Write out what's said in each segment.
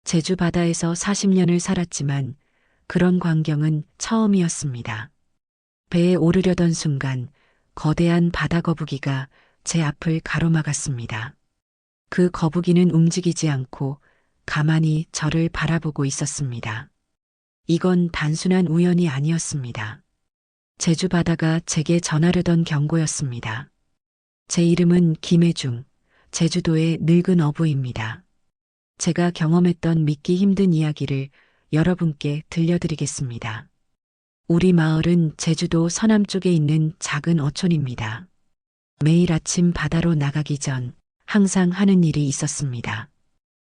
제주 바다에서 40년을 살았지만 그런 광경은 처음이었습니다. 배에 오르려던 순간 거대한 바다 거북이가 제 앞을 가로막았습니다. 그 거북이는 움직이지 않고 가만히 저를 바라보고 있었습니다. 이건 단순한 우연이 아니었습니다. 제주 바다가 제게 전하려던 경고였습니다. 제 이름은 김혜중, 제주도의 늙은 어부입니다. 제가 경험했던 믿기 힘든 이야기를 여러분께 들려드리겠습니다. 우리 마을은 제주도 서남쪽에 있는 작은 어촌입니다. 매일 아침 바다로 나가기 전 항상 하는 일이 있었습니다.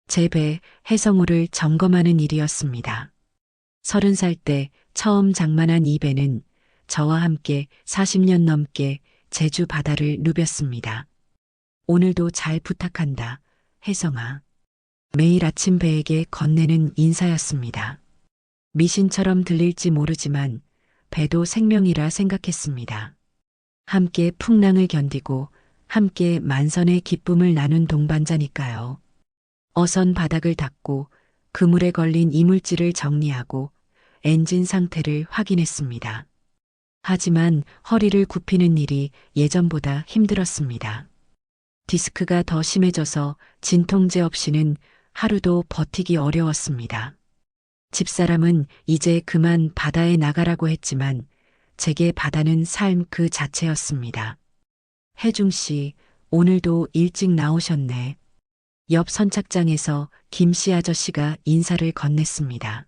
제 배 해성호를 점검하는 일이었습니다. 30살 때 처음 장만한 이 배는 저와 함께 40년 넘게 제주 바다를 누볐습니다. 오늘도 잘 부탁한다, 혜성아. 매일 아침 배에게 건네는 인사였습니다. 미신처럼 들릴지 모르지만 배도 생명이라 생각했습니다. 함께 풍랑을 견디고 함께 만선의 기쁨을 나눈 동반자니까요. 어선 바닥을 닦고 그물에 걸린 이물질을 정리하고 엔진 상태를 확인했습니다. 하지만 허리를 굽히는 일이 예전보다 힘들었습니다. 디스크가 더 심해져서 진통제 없이는 하루도 버티기 어려웠습니다. 집사람은 이제 그만 바다에 나가라고 했지만 제게 바다는 삶 그 자체였습니다. 혜중 씨, 오늘도 일찍 나오셨네. 옆 선착장에서 김씨 아저씨가 인사를 건넸습니다.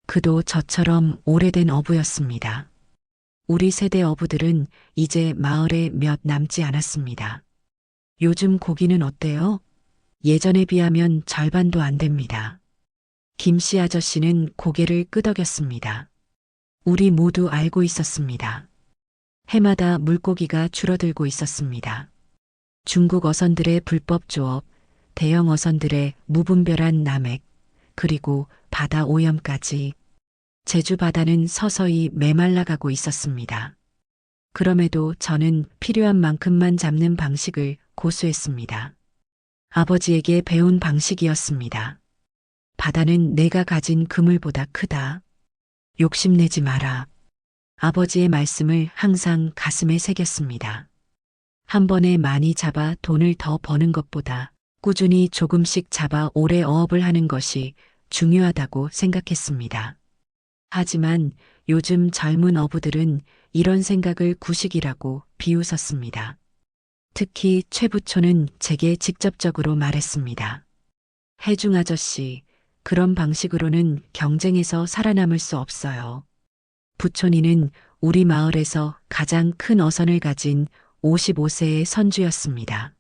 그도 저처럼 오래된 어부였습니다. 우리 세대 어부들은 이제 마을에 몇 남지 않았습니다. 요즘 고기는 어때요? 예전에 비하면 절반도 안 됩니다. 김씨 아저씨는 고개를 끄덕였습니다. 우리 모두 알고 있었습니다. 해마다 물고기가 줄어들고 있었습니다. 중국 어선들의 불법 조업, 대형 어선들의 무분별한 남획, 그리고 바다 오염까지 제주 바다는 서서히 메말라가고 있었습니다. 그럼에도 저는 필요한 만큼만 잡는 방식을 고수했습니다. 아버지에게 배운 방식이었습니다. 바다는 내가 가진 그물보다 크다. 욕심내지 마라. 아버지의 말씀을 항상 가슴에 새겼습니다. 한 번에 많이 잡아 돈을 더 버는 것보다 꾸준히 조금씩 잡아 오래 어업을 하는 것이 중요하다고 생각했습니다. 하지만 요즘 젊은 어부들은 이런 생각을 구식이라고 비웃었습니다. 특히 최 부초는 제게 직접적으로 말했습니다. 혜중 아저씨, 그런 방식으로는 경쟁에서 살아남을 수 없어요. 부촌이는 우리 마을에서 가장 큰 어선을 가진 55세의 선주였습니다.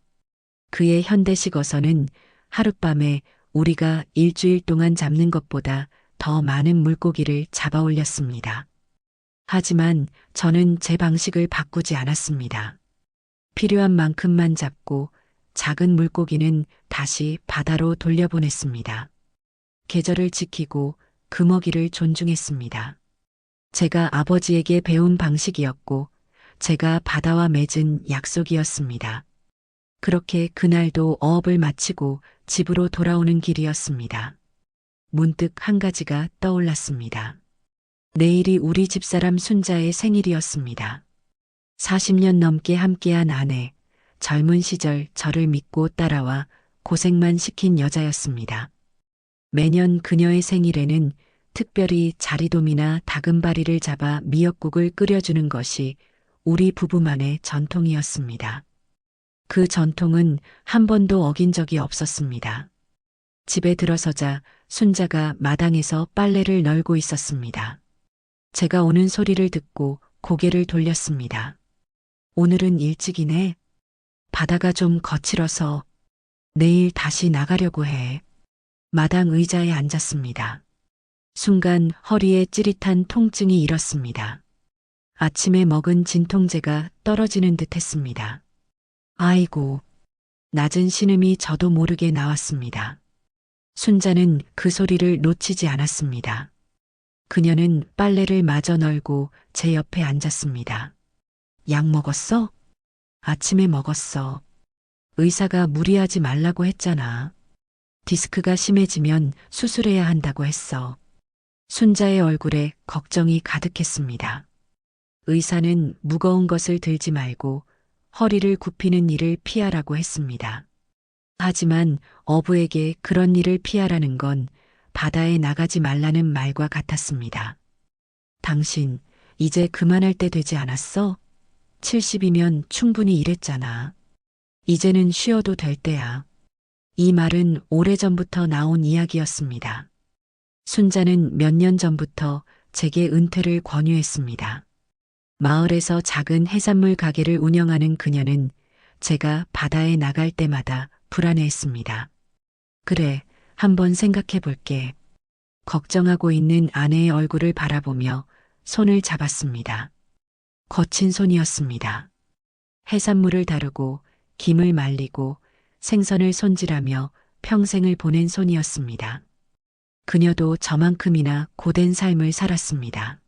그의 현대식 어선은 하룻밤에 우리가 일주일 동안 잡는 것보다 더 많은 물고기를 잡아 올렸습니다. 하지만 저는 제 방식을 바꾸지 않았습니다. 필요한 만큼만 잡고 작은 물고기는 다시 바다로 돌려보냈습니다. 계절을 지키고 금어기를 존중했습니다. 제가 아버지에게 배운 방식이었고 제가 바다와 맺은 약속이었습니다. 그렇게 그날도 어업을 마치고 집으로 돌아오는 길이었습니다. 문득 한 가지가 떠올랐습니다. 내일이 우리 집사람 순자의 생일이었습니다. 40년 넘게 함께한 아내, 젊은 시절 저를 믿고 따라와 고생만 시킨 여자였습니다. 매년 그녀의 생일에는 특별히 자리돔이나 다금바리를 잡아 미역국을 끓여주는 것이 우리 부부만의 전통이었습니다. 그 전통은 한 번도 어긴 적이 없었습니다. 집에 들어서자 순자가 마당에서 빨래를 널고 있었습니다. 제가 오는 소리를 듣고 고개를 돌렸습니다. 오늘은 일찍이네. 바다가 좀 거칠어서 내일 다시 나가려고 해. 마당 의자에 앉았습니다. 순간 허리에 찌릿한 통증이 일었습니다. 아침에 먹은 진통제가 떨어지는 듯 했습니다. 아이고, 낮은 신음이 저도 모르게 나왔습니다. 순자는 그 소리를 놓치지 않았습니다. 그녀는 빨래를 마저 널고 제 옆에 앉았습니다. 약 먹었어? 아침에 먹었어. 의사가 무리하지 말라고 했잖아. 디스크가 심해지면 수술해야 한다고 했어. 순자의 얼굴에 걱정이 가득했습니다. 의사는 무거운 것을 들지 말고 허리를 굽히는 일을 피하라고 했습니다. 하지만 어부에게 그런 일을 피하라는 건 바다에 나가지 말라는 말과 같았습니다. 당신, 이제 그만할 때 되지 않았어? 70이면 충분히 일했잖아. 이제는 쉬어도 될 때야. 이 말은 오래전부터 나온 이야기였습니다. 순자는 몇 년 전부터 제게 은퇴를 권유했습니다. 마을에서 작은 해산물 가게를 운영하는 그녀는 제가 바다에 나갈 때마다 불안해했습니다. 그래, 한번 생각해 볼게. 걱정하고 있는 아내의 얼굴을 바라보며 손을 잡았습니다. 거친 손이었습니다. 해산물을 다루고 김을 말리고 생선을 손질하며 평생을 보낸 손이었습니다. 그녀도 저만큼이나 고된 삶을 살았습니다.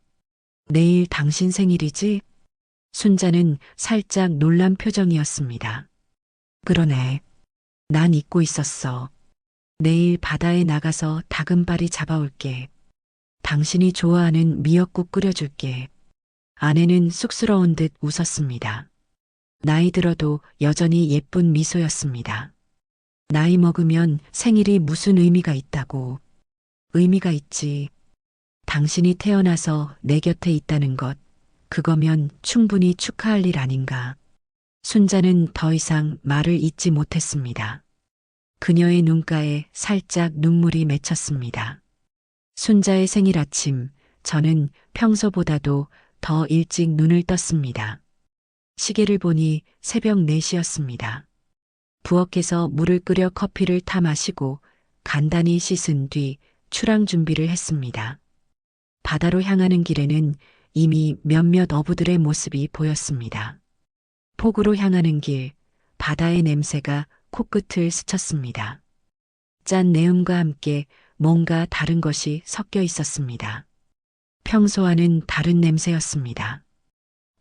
내일 당신 생일이지? 순자는 살짝 놀란 표정이었습니다. 그러네. 난 잊고 있었어. 내일 바다에 나가서 다금바리 잡아올게. 당신이 좋아하는 미역국 끓여줄게. 아내는 쑥스러운 듯 웃었습니다. 나이 들어도 여전히 예쁜 미소였습니다. 나이 먹으면 생일이 무슨 의미가 있다고. 의미가 있지. 당신이 태어나서 내 곁에 있다는 것, 그거면 충분히 축하할 일 아닌가. 순자는 더 이상 말을 잇지 못했습니다. 그녀의 눈가에 살짝 눈물이 맺혔습니다. 순자의 생일 아침, 저는 평소보다도 더 일찍 눈을 떴습니다. 시계를 보니 새벽 4시였습니다. 부엌에서 물을 끓여 커피를 타 마시고 간단히 씻은 뒤 출항 준비를 했습니다. 바다로 향하는 길에는 이미 몇몇 어부들의 모습이 보였습니다. 폭우로 향하는 길, 바다의 냄새가 코끝을 스쳤습니다. 짠 내음과 함께 뭔가 다른 것이 섞여 있었습니다. 평소와는 다른 냄새였습니다.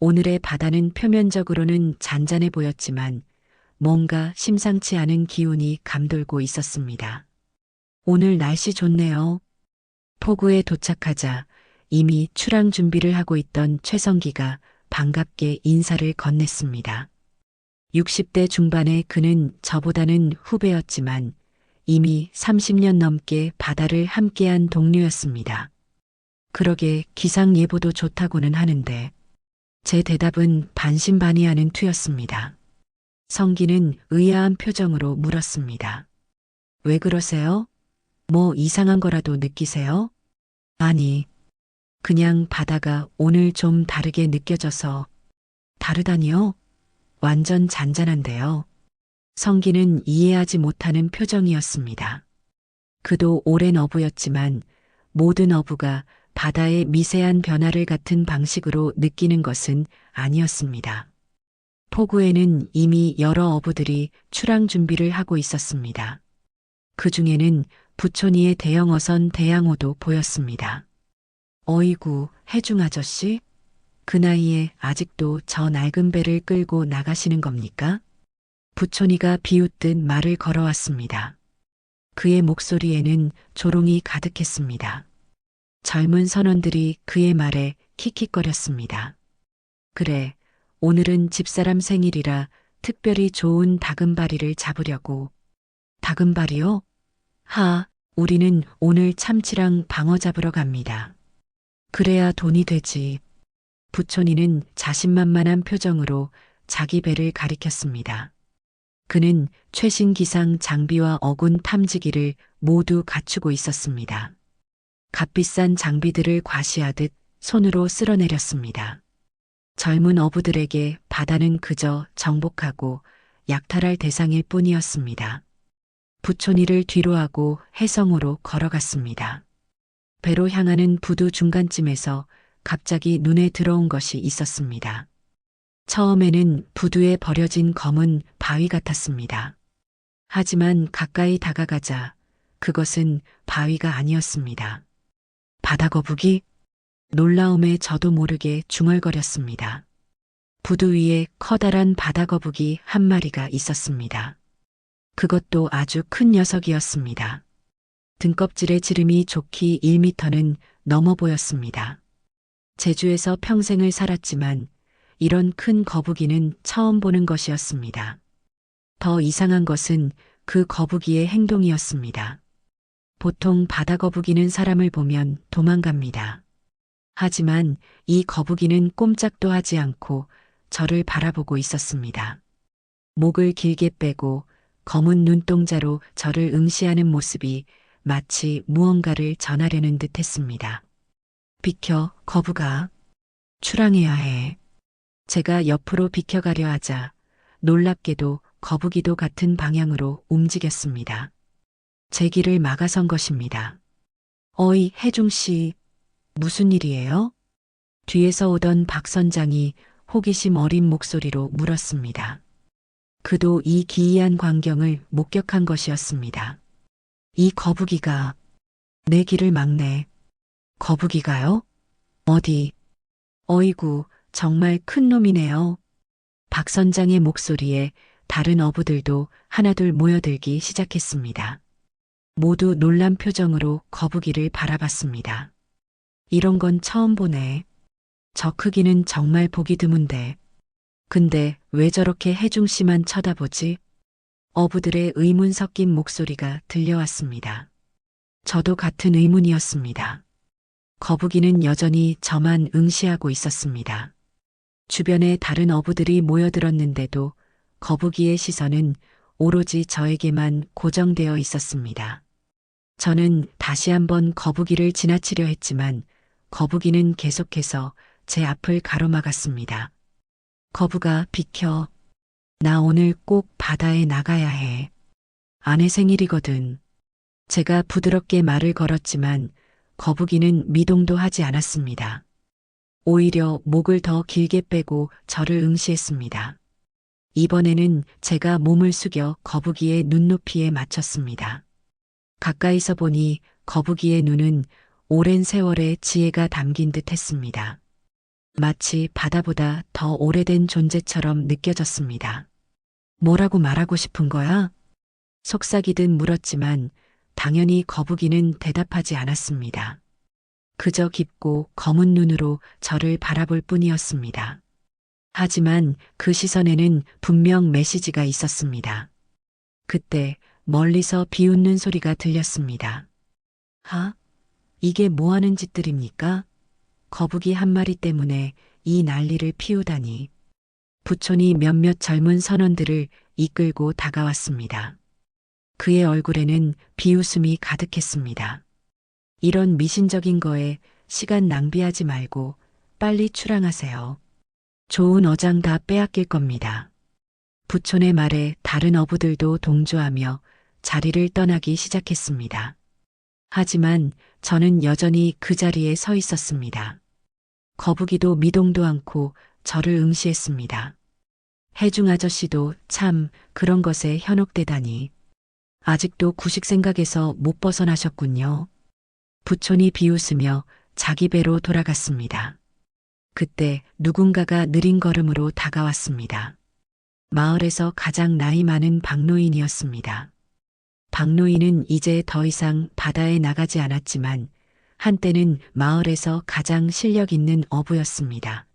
오늘의 바다는 표면적으로는 잔잔해 보였지만 뭔가 심상치 않은 기운이 감돌고 있었습니다. 오늘 날씨 좋네요. 포구에 도착하자 이미 출항 준비를 하고 있던 최성기가 반갑게 인사를 건넸습니다. 60대 중반의 그는 저보다는 후배였지만 이미 30년 넘게 바다를 함께한 동료였습니다. 그러게 기상 예보도 좋다고는 하는데 제 대답은 반신반의하는 투였습니다. 성기는 의아한 표정으로 물었습니다. 왜 그러세요? 뭐 이상한 거라도 느끼세요? 아니, 그냥 바다가 오늘 좀 다르게 느껴져서. 다르다니요? 완전 잔잔한데요. 성기는 이해하지 못하는 표정이었습니다. 그도 오랜 어부였지만 모든 어부가 바다의 미세한 변화를 같은 방식으로 느끼는 것은 아니었습니다. 포구에는 이미 여러 어부들이 출항 준비를 하고 있었습니다. 그 중에는 부촌이의 대형 어선 대양호도 보였습니다. 어이구, 해중 아저씨? 그 나이에 아직도 저 낡은 배를 끌고 나가시는 겁니까? 부촌이가 비웃듯 말을 걸어왔습니다. 그의 목소리에는 조롱이 가득했습니다. 젊은 선원들이 그의 말에 킥킥거렸습니다. 그래, 오늘은 집사람 생일이라 특별히 좋은 다금바리를 잡으려고. 다금바리요? 하, 우리는 오늘 참치랑 방어 잡으러 갑니다. 그래야 돈이 되지. 부촌이는 자신만만한 표정으로 자기 배를 가리켰습니다. 그는 최신 기상 장비와 어군 탐지기를 모두 갖추고 있었습니다. 값비싼 장비들을 과시하듯 손으로 쓸어내렸습니다. 젊은 어부들에게 바다는 그저 정복하고 약탈할 대상일 뿐이었습니다. 부촌이를 뒤로하고 해성으로 걸어갔습니다. 배로 향하는 부두 중간쯤에서 갑자기 눈에 들어온 것이 있었습니다. 처음에는 부두에 버려진 검은 바위 같았습니다. 하지만 가까이 다가가자 그것은 바위가 아니었습니다. 바다거북이? 놀라움에 저도 모르게 중얼거렸습니다. 부두 위에 커다란 바다거북이 한 마리가 있었습니다. 그것도 아주 큰 녀석이었습니다. 등껍질의 지름이 좋기 1미터는 넘어 보였습니다. 제주에서 평생을 살았지만 이런 큰 거북이는 처음 보는 것이었습니다. 더 이상한 것은 그 거북이의 행동이었습니다. 보통 바다 거북이는 사람을 보면 도망갑니다. 하지만 이 거북이는 꼼짝도 하지 않고 저를 바라보고 있었습니다. 목을 길게 빼고 검은 눈동자로 저를 응시하는 모습이 마치 무언가를 전하려는 듯 했습니다. 비켜, 거북아. 출항해야 해. 제가 옆으로 비켜가려 하자 놀랍게도 거북이도 같은 방향으로 움직였습니다. 제 길을 막아선 것입니다. 어이, 혜중씨, 무슨 일이에요? 뒤에서 오던 박 선장이 호기심 어린 목소리로 물었습니다. 그도 이 기이한 광경을 목격한 것이었습니다. 이 거북이가 내 길을 막네. 거북이가요? 어디? 어이구, 정말 큰 놈이네요. 박 선장의 목소리에 다른 어부들도 하나둘 모여들기 시작했습니다. 모두 놀란 표정으로 거북이를 바라봤습니다. 이런 건 처음 보네. 저 크기는 정말 보기 드문데. 근데 왜 저렇게 혜중 씨만 쳐다보지? 어부들의 의문 섞인 목소리가 들려왔습니다. 저도 같은 의문이었습니다. 거북이는 여전히 저만 응시하고 있었습니다. 주변에 다른 어부들이 모여들었는데도 거북이의 시선은 오로지 저에게만 고정되어 있었습니다. 저는 다시 한번 거북이를 지나치려 했지만 거북이는 계속해서 제 앞을 가로막았습니다. 거북아, 비켜. 나 오늘 꼭 바다에 나가야 해. 아내 생일이거든. 제가 부드럽게 말을 걸었지만 거북이는 미동도 하지 않았습니다. 오히려 목을 더 길게 빼고 저를 응시했습니다. 이번에는 제가 몸을 숙여 거북이의 눈높이에 맞췄습니다. 가까이서 보니 거북이의 눈은 오랜 세월의 지혜가 담긴 듯 했습니다. 마치 바다보다 더 오래된 존재처럼 느껴졌습니다. 뭐라고 말하고 싶은 거야? 속삭이듯 물었지만 당연히 거북이는 대답하지 않았습니다. 그저 깊고 검은 눈으로 저를 바라볼 뿐이었습니다. 하지만 그 시선에는 분명 메시지가 있었습니다. 그때 멀리서 비웃는 소리가 들렸습니다. 하? 이게 뭐 하는 짓들입니까? 거북이 한 마리 때문에 이 난리를 피우다니. 부촌이 몇몇 젊은 선원들을 이끌고 다가왔습니다. 그의 얼굴에는 비웃음이 가득했습니다. 이런 미신적인 거에 시간 낭비하지 말고 빨리 출항하세요. 좋은 어장 다 빼앗길 겁니다. 부촌의 말에 다른 어부들도 동조하며 자리를 떠나기 시작했습니다. 하지만 저는 여전히 그 자리에 서 있었습니다. 거북이도 미동도 않고 저를 응시했습니다. 혜중 아저씨도 참 그런 것에 현혹되다니. 아직도 구식 생각에서 못 벗어나셨군요. 부촌이 비웃으며 자기 배로 돌아갔습니다. 그때 누군가가 느린 걸음으로 다가왔습니다. 마을에서 가장 나이 많은 박노인이었습니다. 박노인은 이제 더 이상 바다에 나가지 않았지만 한때는 마을에서 가장 실력 있는 어부였습니다.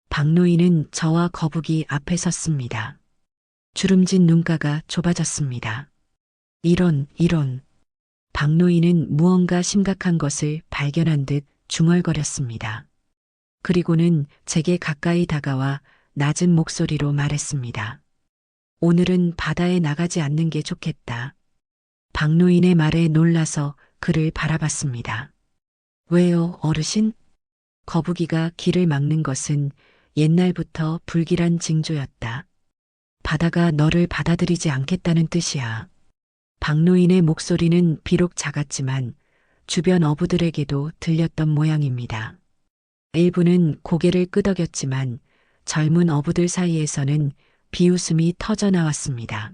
박노인은 저와 거북이 앞에 섰습니다. 주름진 눈가가 좁아졌습니다. 이런. 박노인은 무언가 심각한 것을 발견한 듯 중얼거렸습니다. 그리고는 제게 가까이 다가와 낮은 목소리로 말했습니다. 오늘은 바다에 나가지 않는 게 좋겠다. 박노인의 말에 놀라서 그를 바라봤습니다. 왜요, 어르신? 거북이가 길을 막는 것은 옛날부터 불길한 징조였다. 바다가 너를 받아들이지 않겠다는 뜻이야. 박노인의 목소리는 비록 작았지만 주변 어부들에게도 들렸던 모양입니다. 일부는 고개를 끄덕였지만 젊은 어부들 사이에서는 비웃음이 터져 나왔습니다.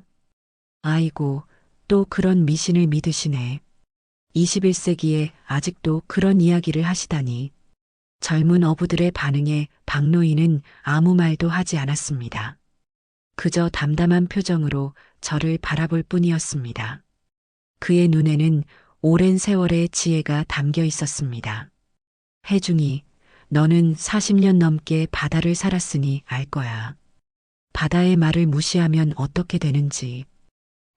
아이고, 또 그런 미신을 믿으시네. 21세기에 아직도 그런 이야기를 하시다니. 젊은 어부들의 반응에 박노인은 아무 말도 하지 않았습니다. 그저 담담한 표정으로 저를 바라볼 뿐이었습니다. 그의 눈에는 오랜 세월의 지혜가 담겨 있었습니다. 혜중이, 너는 40년 넘게 바다를 살았으니 알 거야. 바다의 말을 무시하면 어떻게 되는지.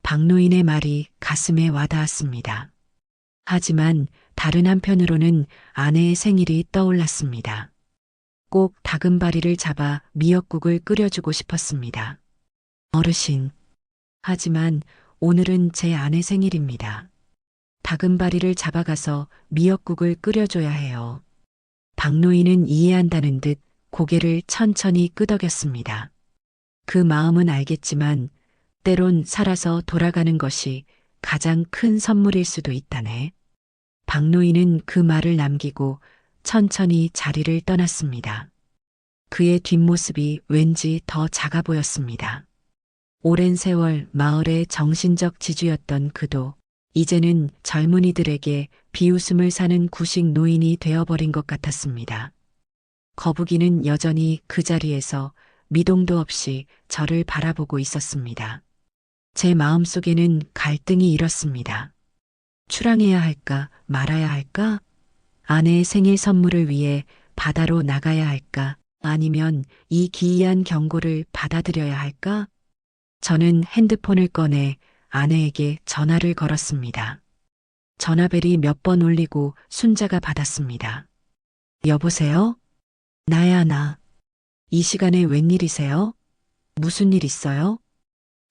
박노인의 말이 가슴에 와닿았습니다. 하지만 다른 한편으로는 아내의 생일이 떠올랐습니다. 꼭 다금바리를 잡아 미역국을 끓여주고 싶었습니다. 어르신. 하지만 오늘은 제 아내 생일입니다. 다금바리를 잡아가서 미역국을 끓여줘야 해요. 박노인은 이해한다는 듯 고개를 천천히 끄덕였습니다. 그 마음은 알겠지만 때론 살아서 돌아가는 것이 가장 큰 선물일 수도 있다네. 박노인은 그 말을 남기고 천천히 자리를 떠났습니다. 그의 뒷모습이 왠지 더 작아 보였습니다. 오랜 세월 마을의 정신적 지주였던 그도 이제는 젊은이들에게 비웃음을 사는 구식 노인이 되어버린 것 같았습니다. 거북이는 여전히 그 자리에서 미동도 없이 저를 바라보고 있었습니다. 제 마음속에는 갈등이 일었습니다. 출항해야 할까 말아야 할까? 아내의 생일 선물을 위해 바다로 나가야 할까? 아니면 이 기이한 경고를 받아들여야 할까? 저는 핸드폰을 꺼내 아내에게 전화를 걸었습니다. 전화벨이 몇 번 울리고 순자가 받았습니다. 여보세요? 나야 나. 이 시간에 웬일이세요? 무슨 일 있어요?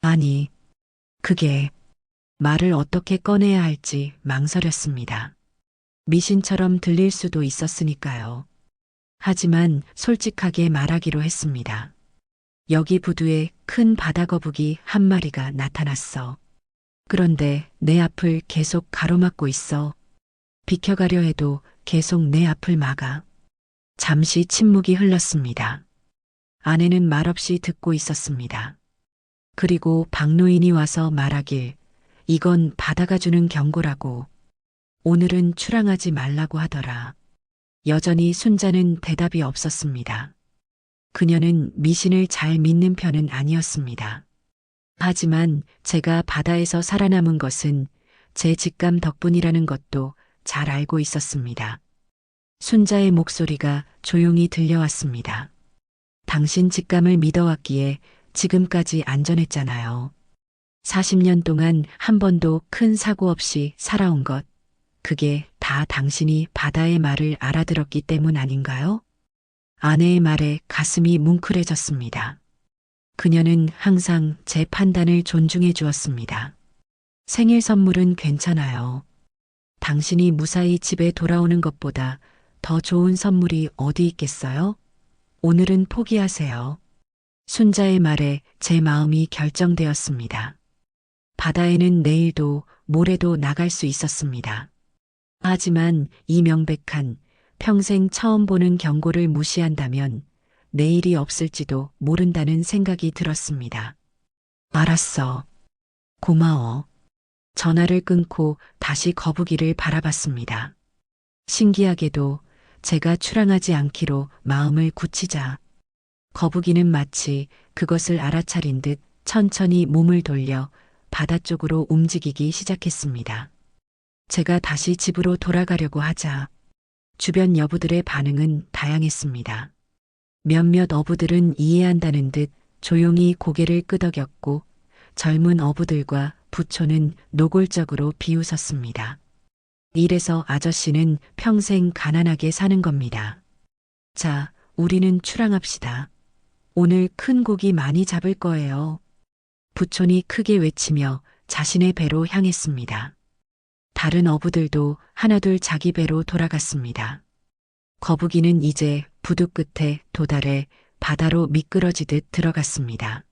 아니, 그게 말을 어떻게 꺼내야 할지 망설였습니다. 미신처럼 들릴 수도 있었으니까요. 하지만 솔직하게 말하기로 했습니다. 여기 부두에 큰 바다거북이 한 마리가 나타났어. 그런데 내 앞을 계속 가로막고 있어. 비켜가려 해도 계속 내 앞을 막아. 잠시 침묵이 흘렀습니다. 아내는 말없이 듣고 있었습니다. 그리고 박노인이 와서 말하길, 이건 바다가 주는 경고라고. 오늘은 출항하지 말라고 하더라. 여전히 순자는 대답이 없었습니다. 그녀는 미신을 잘 믿는 편은 아니었습니다. 하지만 제가 바다에서 살아남은 것은 제 직감 덕분이라는 것도 잘 알고 있었습니다. 순자의 목소리가 조용히 들려왔습니다. 당신 직감을 믿어왔기에 지금까지 안전했잖아요. 40년 동안 한 번도 큰 사고 없이 살아온 것, 그게 다 당신이 바다의 말을 알아들었기 때문 아닌가요? 아내의 말에 가슴이 뭉클해졌습니다. 그녀는 항상 제 판단을 존중해 주었습니다. 생일 선물은 괜찮아요. 당신이 무사히 집에 돌아오는 것보다 더 좋은 선물이 어디 있겠어요? 오늘은 포기하세요. 순자의 말에 제 마음이 결정되었습니다. 바다에는 내일도 모레도 나갈 수 있었습니다. 하지만 이 명백한 평생 처음 보는 경고를 무시한다면 내일이 없을지도 모른다는 생각이 들었습니다. 알았어. 고마워. 전화를 끊고 다시 거북이를 바라봤습니다. 신기하게도 제가 출항하지 않기로 마음을 굳히자 거북이는 마치 그것을 알아차린 듯 천천히 몸을 돌려 바다 쪽으로 움직이기 시작했습니다. 제가 다시 집으로 돌아가려고 하자 주변 여부들의 반응은 다양했습니다. 몇몇 어부들은 이해한다는 듯 조용히 고개를 끄덕였고 젊은 어부들과 부초는 노골적으로 비웃었습니다. 이래서 아저씨는 평생 가난하게 사는 겁니다. 자, 우리는 출항합시다. 오늘 큰 고기 많이 잡을 거예요. 부촌이 크게 외치며 자신의 배로 향했습니다. 다른 어부들도 하나둘 자기 배로 돌아갔습니다. 거북이는 이제 부두 끝에 도달해 바다로 미끄러지듯 들어갔습니다.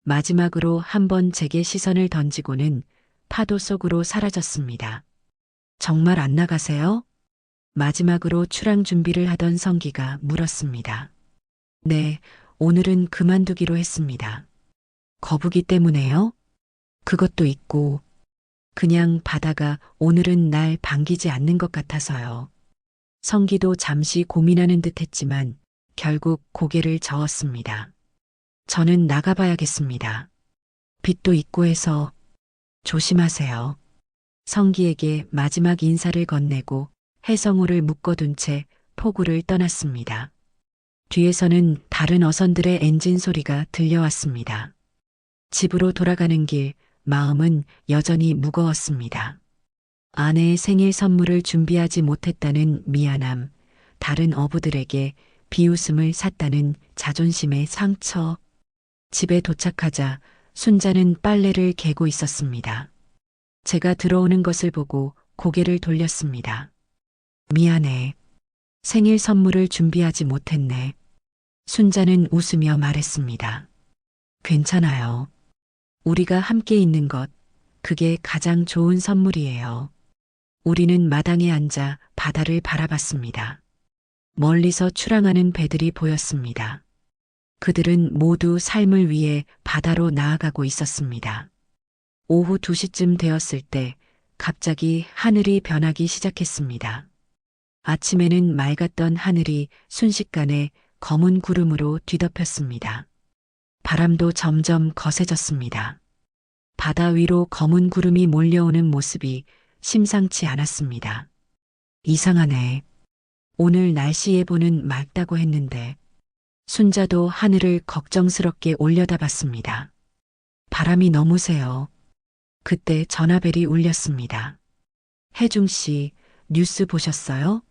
마지막으로 한번 제게 시선을 던지고는 파도 속으로 사라졌습니다. 정말 안 나가세요? 마지막으로 출항 준비를 하던 성기가 물었습니다. 네, 오늘은 그만두기로 했습니다. 거북이 때문에요? 그것도 있고, 그냥 바다가 오늘은 날 반기지 않는 것 같아서요. 성기도 잠시 고민하는 듯 했지만 결국 고개를 저었습니다. 저는 나가봐야겠습니다. 빚도 있고 해서 조심하세요. 성기에게 마지막 인사를 건네고 해성호를 묶어둔 채 포구를 떠났습니다. 뒤에서는 다른 어선들의 엔진 소리가 들려왔습니다. 집으로 돌아가는 길, 마음은 여전히 무거웠습니다. 아내의 생일 선물을 준비하지 못했다는 미안함, 다른 어부들에게 비웃음을 샀다는 자존심의 상처. 집에 도착하자 순자는 빨래를 개고 있었습니다. 제가 들어오는 것을 보고 고개를 돌렸습니다. 미안해. 생일 선물을 준비하지 못했네. 순자는 웃으며 말했습니다. 괜찮아요. 우리가 함께 있는 것, 그게 가장 좋은 선물이에요. 우리는 마당에 앉아 바다를 바라봤습니다. 멀리서 출항하는 배들이 보였습니다. 그들은 모두 삶을 위해 바다로 나아가고 있었습니다. 오후 2시쯤 되었을 때 갑자기 하늘이 변하기 시작했습니다. 아침에는 맑았던 하늘이 순식간에 검은 구름으로 뒤덮였습니다. 바람도 점점 거세졌습니다. 바다 위로 검은 구름이 몰려오는 모습이 심상치 않았습니다. 이상하네. 오늘 날씨 예보는 맑다고 했는데 순자도 하늘을 걱정스럽게 올려다봤습니다. 바람이 너무 세요. 그때 전화벨이 울렸습니다. 혜중 씨, 뉴스 보셨어요?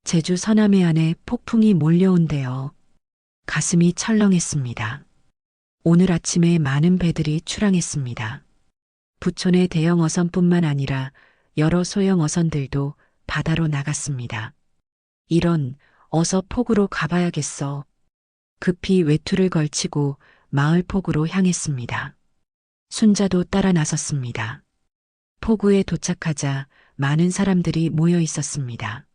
제주 서남해 안에 폭풍이 몰려온대요. 가슴이 철렁했습니다. 오늘 아침에 많은 배들이 출항했습니다. 부촌의 대형 어선뿐만 아니라 여러 소형 어선들도 바다로 나갔습니다. 이런, 어서 폭우로 가봐야겠어. 급히 외투를 걸치고 마을 폭우로 향했습니다. 순자도 따라 나섰습니다. 폭우에 도착하자 많은 사람들이 모여 있었습니다.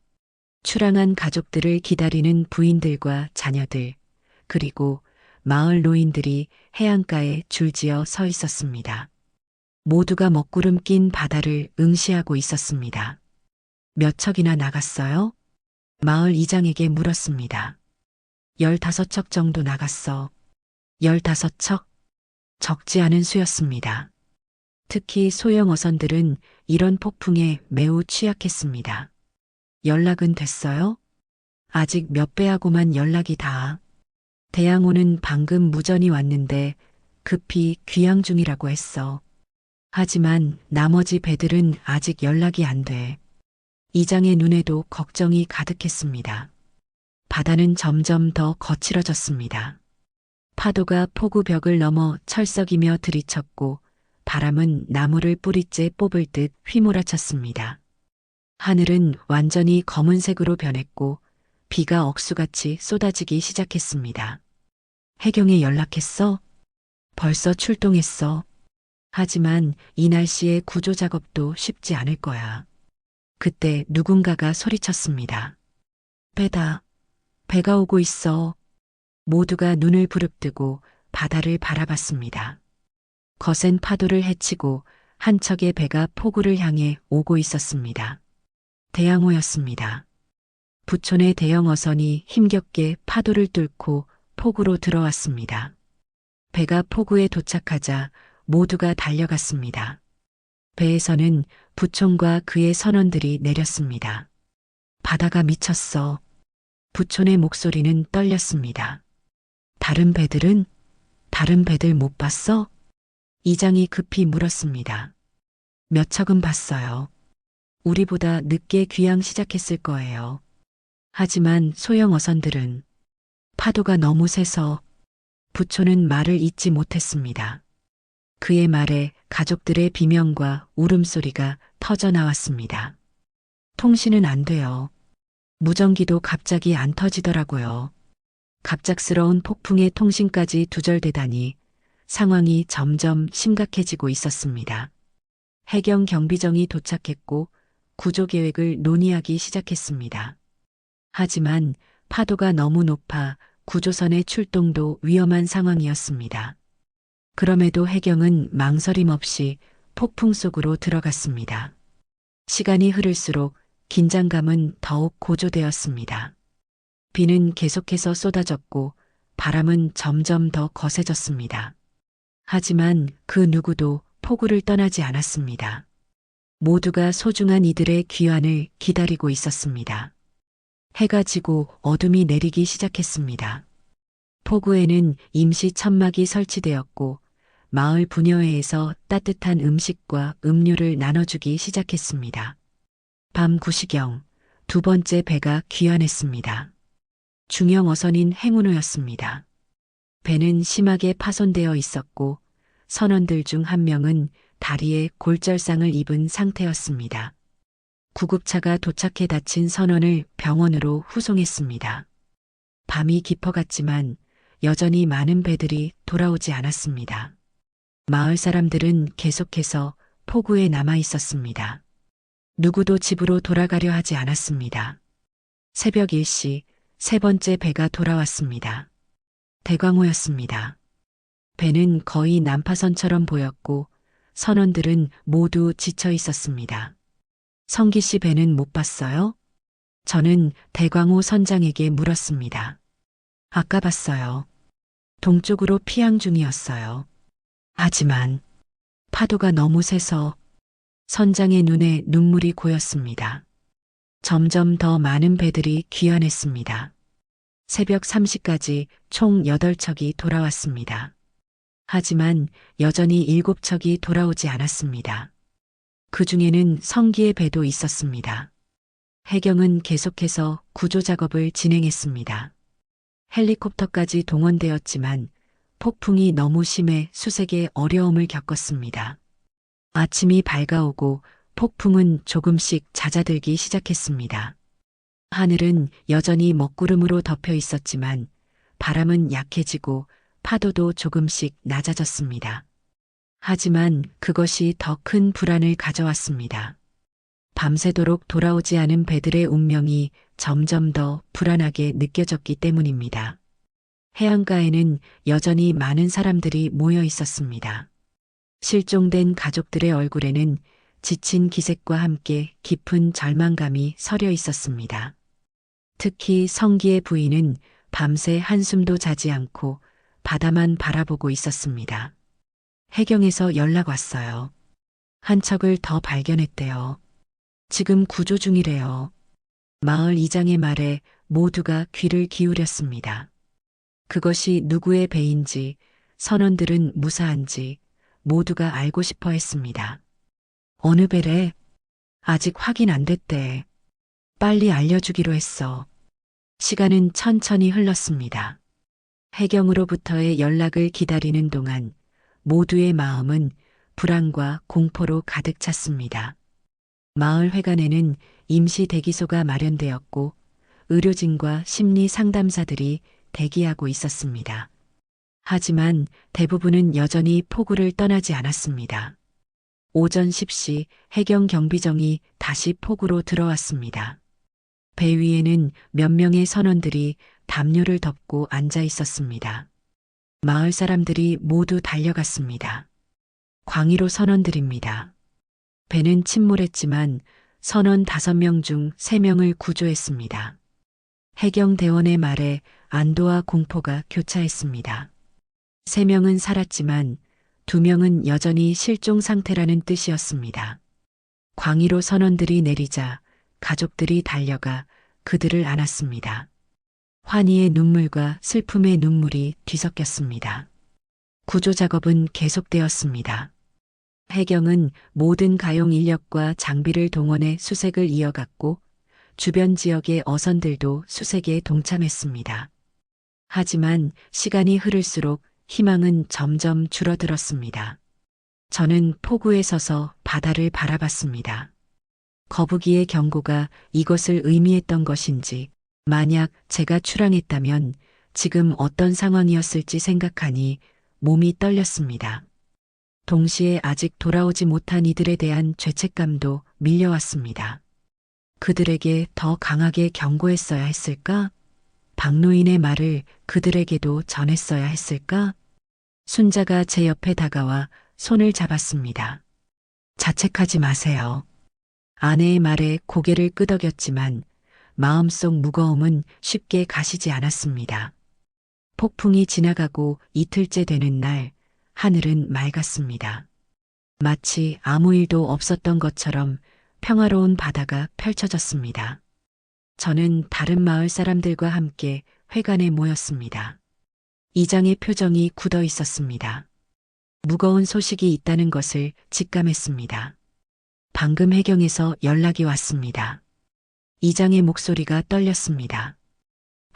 출항한 가족들을 기다리는 부인들과 자녀들, 그리고 마을 노인들이 해안가에 줄지어 서 있었습니다. 모두가 먹구름 낀 바다를 응시하고 있었습니다. 몇 척이나 나갔어요? 마을 이장에게 물었습니다. 15척 정도 나갔어. 15척? 적지 않은 수였습니다. 특히 소형 어선들은 이런 폭풍에 매우 취약했습니다. 연락은 됐어요? 아직 몇 배하고만 연락이 닿아. 대양호는 방금 무전이 왔는데 급히 귀향 중이라고 했어. 하지만 나머지 배들은 아직 연락이 안 돼. 이장의 눈에도 걱정이 가득했습니다. 바다는 점점 더 거칠어졌습니다. 파도가 포구벽을 넘어 철썩이며 들이쳤고 바람은 나무를 뿌리째 뽑을 듯 휘몰아쳤습니다. 하늘은 완전히 검은색으로 변했고 비가 억수같이 쏟아지기 시작했습니다. 해경에 연락했어? 벌써 출동했어. 하지만 이 날씨에 구조 작업도 쉽지 않을 거야. 그때 누군가가 소리쳤습니다. 배다. 배가 오고 있어. 모두가 눈을 부릅뜨고 바다를 바라봤습니다. 거센 파도를 헤치고 한 척의 배가 포구를 향해 오고 있었습니다. 대양호였습니다. 부촌의 대형 어선이 힘겹게 파도를 뚫고 포구로 들어왔습니다. 배가 포구에 도착하자 모두가 달려갔습니다. 배에서는 부촌과 그의 선원들이 내렸습니다. 바다가 미쳤어. 부촌의 목소리는 떨렸습니다. 다른 배들 못 봤어? 이장이 급히 물었습니다. 몇 척은 봤어요. 우리보다 늦게 귀향 시작했을 거예요. 하지만 소형 어선들은 파도가 너무 세서 부촌은 말을 잇지 못했습니다. 그의 말에 가족들의 비명과 울음소리가 터져 나왔습니다. 통신은 안 돼요. 무전기도 갑자기 안 터지더라고요. 갑작스러운 폭풍에 통신까지 두절되다니 상황이 점점 심각해지고 있었습니다. 해경 경비정이 도착했고 구조 계획을 논의하기 시작했습니다. 하지만 파도가 너무 높아 구조선의 출동도 위험한 상황이었습니다. 그럼에도 해경은 망설임 없이 폭풍 속으로 들어갔습니다. 시간이 흐를수록 긴장감은 더욱 고조되었습니다. 비는 계속해서 쏟아졌고 바람은 점점 더 거세졌습니다. 하지만 그 누구도 포구를 떠나지 않았습니다. 모두가 소중한 이들의 귀환을 기다리고 있었습니다. 해가 지고 어둠이 내리기 시작했습니다. 포구에는 임시 천막이 설치되었고 마을 부녀회에서 따뜻한 음식과 음료를 나눠주기 시작했습니다. 밤 9시경 두 번째 배가 귀환했습니다. 중형 어선인 행운호였습니다. 배는 심하게 파손되어 있었고 선원들 중 한 명은 다리에 골절상을 입은 상태였습니다. 구급차가 도착해 다친 선원을 병원으로 후송했습니다. 밤이 깊어갔지만 여전히 많은 배들이 돌아오지 않았습니다. 마을 사람들은 계속해서 포구에 남아 있었습니다. 누구도 집으로 돌아가려 하지 않았습니다. 새벽 1시 세 번째 배가 돌아왔습니다. 대광호였습니다. 배는 거의 난파선처럼 보였고 선원들은 모두 지쳐 있었습니다. 성기 씨 배는 못 봤어요? 저는 대광호 선장에게 물었습니다. 아까 봤어요. 동쪽으로 피항 중이었어요. 하지만 파도가 너무 세서 선장의 눈에 눈물이 고였습니다. 점점 더 많은 배들이 귀환했습니다. 새벽 3시까지 총 8척이 돌아왔습니다. 하지만 여전히 7척이 돌아오지 않았습니다. 그 중에는 성기의 배도 있었습니다. 해경은 계속해서 구조 작업을 진행했습니다. 헬리콥터까지 동원되었지만 폭풍이 너무 심해 수색에 어려움을 겪었습니다. 아침이 밝아오고 폭풍은 조금씩 잦아들기 시작했습니다. 하늘은 여전히 먹구름으로 덮여 있었지만 바람은 약해지고 파도도 조금씩 낮아졌습니다. 하지만 그것이 더 큰 불안을 가져왔습니다. 밤새도록 돌아오지 않은 배들의 운명이 점점 더 불안하게 느껴졌기 때문입니다. 해안가에는 여전히 많은 사람들이 모여 있었습니다. 실종된 가족들의 얼굴에는 지친 기색과 함께 깊은 절망감이 서려 있었습니다. 특히 성기의 부인은 밤새 한숨도 자지 않고 바다만 바라보고 있었습니다. 해경에서 연락 왔어요. 한 척을 더 발견했대요. 지금 구조 중이래요. 마을 이장의 말에 모두가 귀를 기울였습니다. 그것이 누구의 배인지 선원들은 무사한지 모두가 알고 싶어 했습니다. 어느 배래? 아직 확인 안 됐대. 빨리 알려주기로 했어. 시간은 천천히 흘렀습니다. 해경으로부터의 연락을 기다리는 동안 모두의 마음은 불안과 공포로 가득 찼습니다. 마을 회관에는 임시 대기소가 마련되었고 의료진과 심리 상담사들이 대기하고 있었습니다. 하지만 대부분은 여전히 포구를 떠나지 않았습니다. 오전 10시 해경 경비정이 다시 포구로 들어왔습니다. 배 위에는 몇 명의 선원들이 담요를 덮고 앉아 있었습니다. 마을 사람들이 모두 달려갔습니다. 광의로 선원들입니다. 배는 침몰했지만 선원 5명 중 3명을 구조했습니다. 해경대원의 말에 안도와 공포가 교차했습니다. 3명은 살았지만 2명은 여전히 실종 상태라는 뜻이었습니다. 광의로 선원들이 내리자 가족들이 달려가 그들을 안았습니다. 환희의 눈물과 슬픔의 눈물이 뒤섞였습니다. 구조 작업은 계속되었습니다. 해경은 모든 가용 인력과 장비를 동원해 수색을 이어갔고 주변 지역의 어선들도 수색에 동참했습니다. 하지만 시간이 흐를수록 희망은 점점 줄어들었습니다. 저는 포구에 서서 바다를 바라봤습니다. 거북이의 경고가 이것을 의미했던 것인지, 만약 제가 출항했다면 지금 어떤 상황이었을지 생각하니 몸이 떨렸습니다. 동시에 아직 돌아오지 못한 이들에 대한 죄책감도 밀려왔습니다. 그들에게 더 강하게 경고했어야 했을까? 박노인의 말을 그들에게도 전했어야 했을까? 순자가 제 옆에 다가와 손을 잡았습니다. 자책하지 마세요. 아내의 말에 고개를 끄덕였지만 마음속 무거움은 쉽게 가시지 않았습니다. 폭풍이 지나가고 이틀째 되는 날, 하늘은 맑았습니다. 마치 아무 일도 없었던 것처럼 평화로운 바다가 펼쳐졌습니다. 저는 다른 마을 사람들과 함께 회관에 모였습니다. 이장의 표정이 굳어 있었습니다. 무거운 소식이 있다는 것을 직감했습니다. 방금 해경에서 연락이 왔습니다. 이장의 목소리가 떨렸습니다.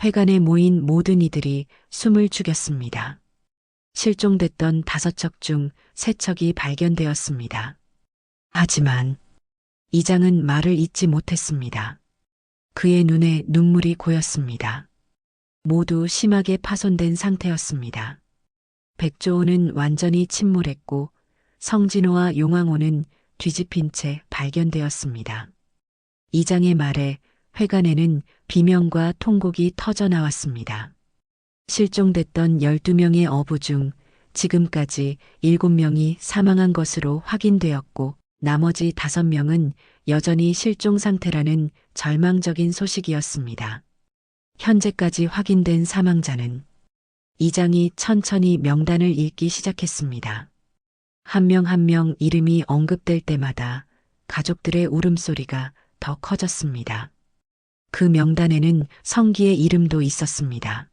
회관에 모인 모든 이들이 숨을 죽였습니다. 실종됐던 5척 중 3척이 발견되었습니다. 하지만 이장은 말을 잇지 못했습니다. 그의 눈에 눈물이 고였습니다. 모두 심하게 파손된 상태였습니다. 백조호는 완전히 침몰했고 성진호와 용왕호는 뒤집힌 채 발견되었습니다. 이장의 말에 회관에는 비명과 통곡이 터져 나왔습니다. 실종됐던 12명의 어부 중 지금까지 7명이 사망한 것으로 확인되었고 나머지 5명은 여전히 실종 상태라는 절망적인 소식이었습니다. 현재까지 확인된 사망자는 이장이 천천히 명단을 읽기 시작했습니다. 한 명 한 명 이름이 언급될 때마다 가족들의 울음소리가 더 커졌습니다. 그 명단에는 성기의 이름도 있었습니다.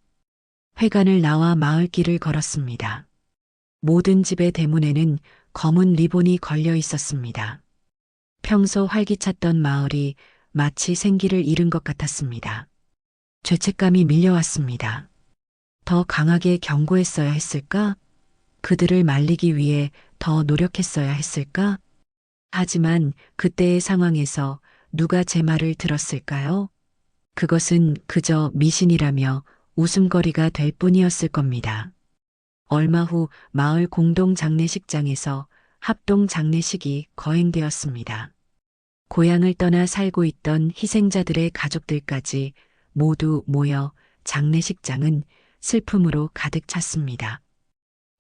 회관을 나와 마을길을 걸었습니다. 모든 집의 대문에는 검은 리본이 걸려 있었습니다. 평소 활기찼던 마을이 마치 생기를 잃은 것 같았습니다. 죄책감이 밀려왔습니다. 더 강하게 경고했어야 했을까? 그들을 말리기 위해 더 노력했어야 했을까? 하지만 그때의 상황에서 누가 제 말을 들었을까요? 그것은 그저 미신이라며 웃음거리가 될 뿐이었을 겁니다. 얼마 후 마을 공동 장례식장에서 합동 장례식이 거행되었습니다. 고향을 떠나 살고 있던 희생자들의 가족들까지 모두 모여 장례식장은 슬픔으로 가득 찼습니다.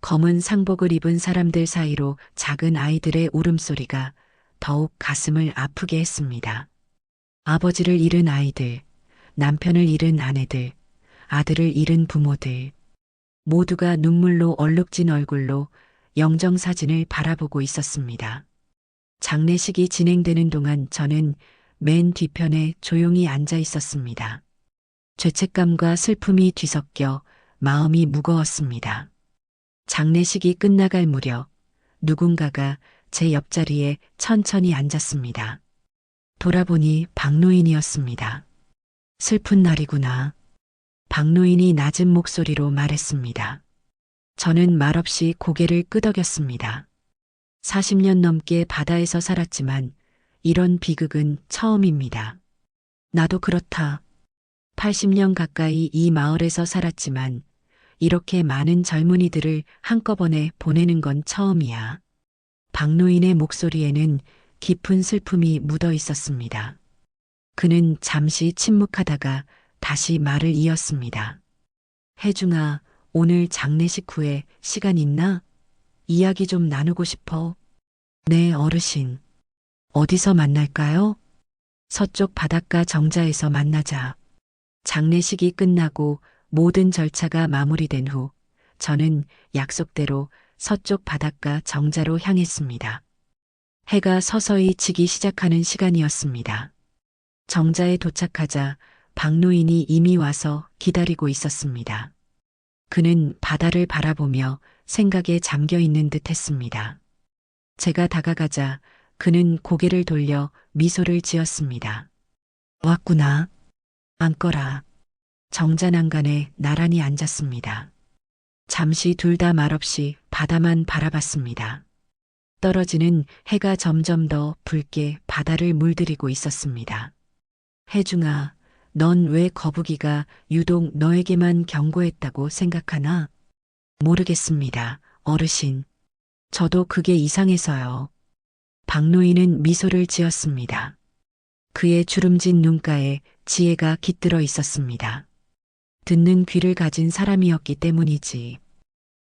검은 상복을 입은 사람들 사이로 작은 아이들의 울음소리가 더욱 가슴을 아프게 했습니다. 아버지를 잃은 아이들, 남편을 잃은 아내들, 아들을 잃은 부모들, 모두가 눈물로 얼룩진 얼굴로 영정사진을 바라보고 있었습니다. 장례식이 진행되는 동안 저는 맨 뒤편에 조용히 앉아 있었습니다. 죄책감과 슬픔이 뒤섞여 마음이 무거웠습니다. 장례식이 끝나갈 무렵 누군가가 제 옆자리에 천천히 앉았습니다. 돌아보니 박노인이었습니다. 슬픈 날이구나. 박노인이 낮은 목소리로 말했습니다. 저는 말없이 고개를 끄덕였습니다. 40년 넘게 바다에서 살았지만 이런 비극은 처음입니다. 나도 그렇다. 80년 가까이 이 마을에서 살았지만 이렇게 많은 젊은이들을 한꺼번에 보내는 건 처음이야. 박노인의 목소리에는 깊은 슬픔이 묻어 있었습니다. 그는 잠시 침묵하다가 다시 말을 이었습니다. 혜중아, 오늘 장례식 후에 시간 있나? 이야기 좀 나누고 싶어. 네, 어르신. 어디서 만날까요? 서쪽 바닷가 정자에서 만나자. 장례식이 끝나고 모든 절차가 마무리된 후 저는 약속대로 서쪽 바닷가 정자로 향했습니다. 해가 서서히 지기 시작하는 시간이었습니다. 정자에 도착하자 박노인이 이미 와서 기다리고 있었습니다. 그는 바다를 바라보며 생각에 잠겨 있는 듯 했습니다. 제가 다가가자 그는 고개를 돌려 미소를 지었습니다. 왔구나. 앉거라. 정자 난간에 나란히 앉았습니다. 잠시 둘 다 말없이 바다만 바라봤습니다. 떨어지는 해가 점점 더 붉게 바다를 물들이고 있었습니다. 혜중아, 넌 왜 거북이가 유독 너에게만 경고했다고 생각하나? 모르겠습니다, 어르신. 저도 그게 이상해서요. 박노인은 미소를 지었습니다. 그의 주름진 눈가에 지혜가 깃들어 있었습니다. 듣는 귀를 가진 사람이었기 때문이지.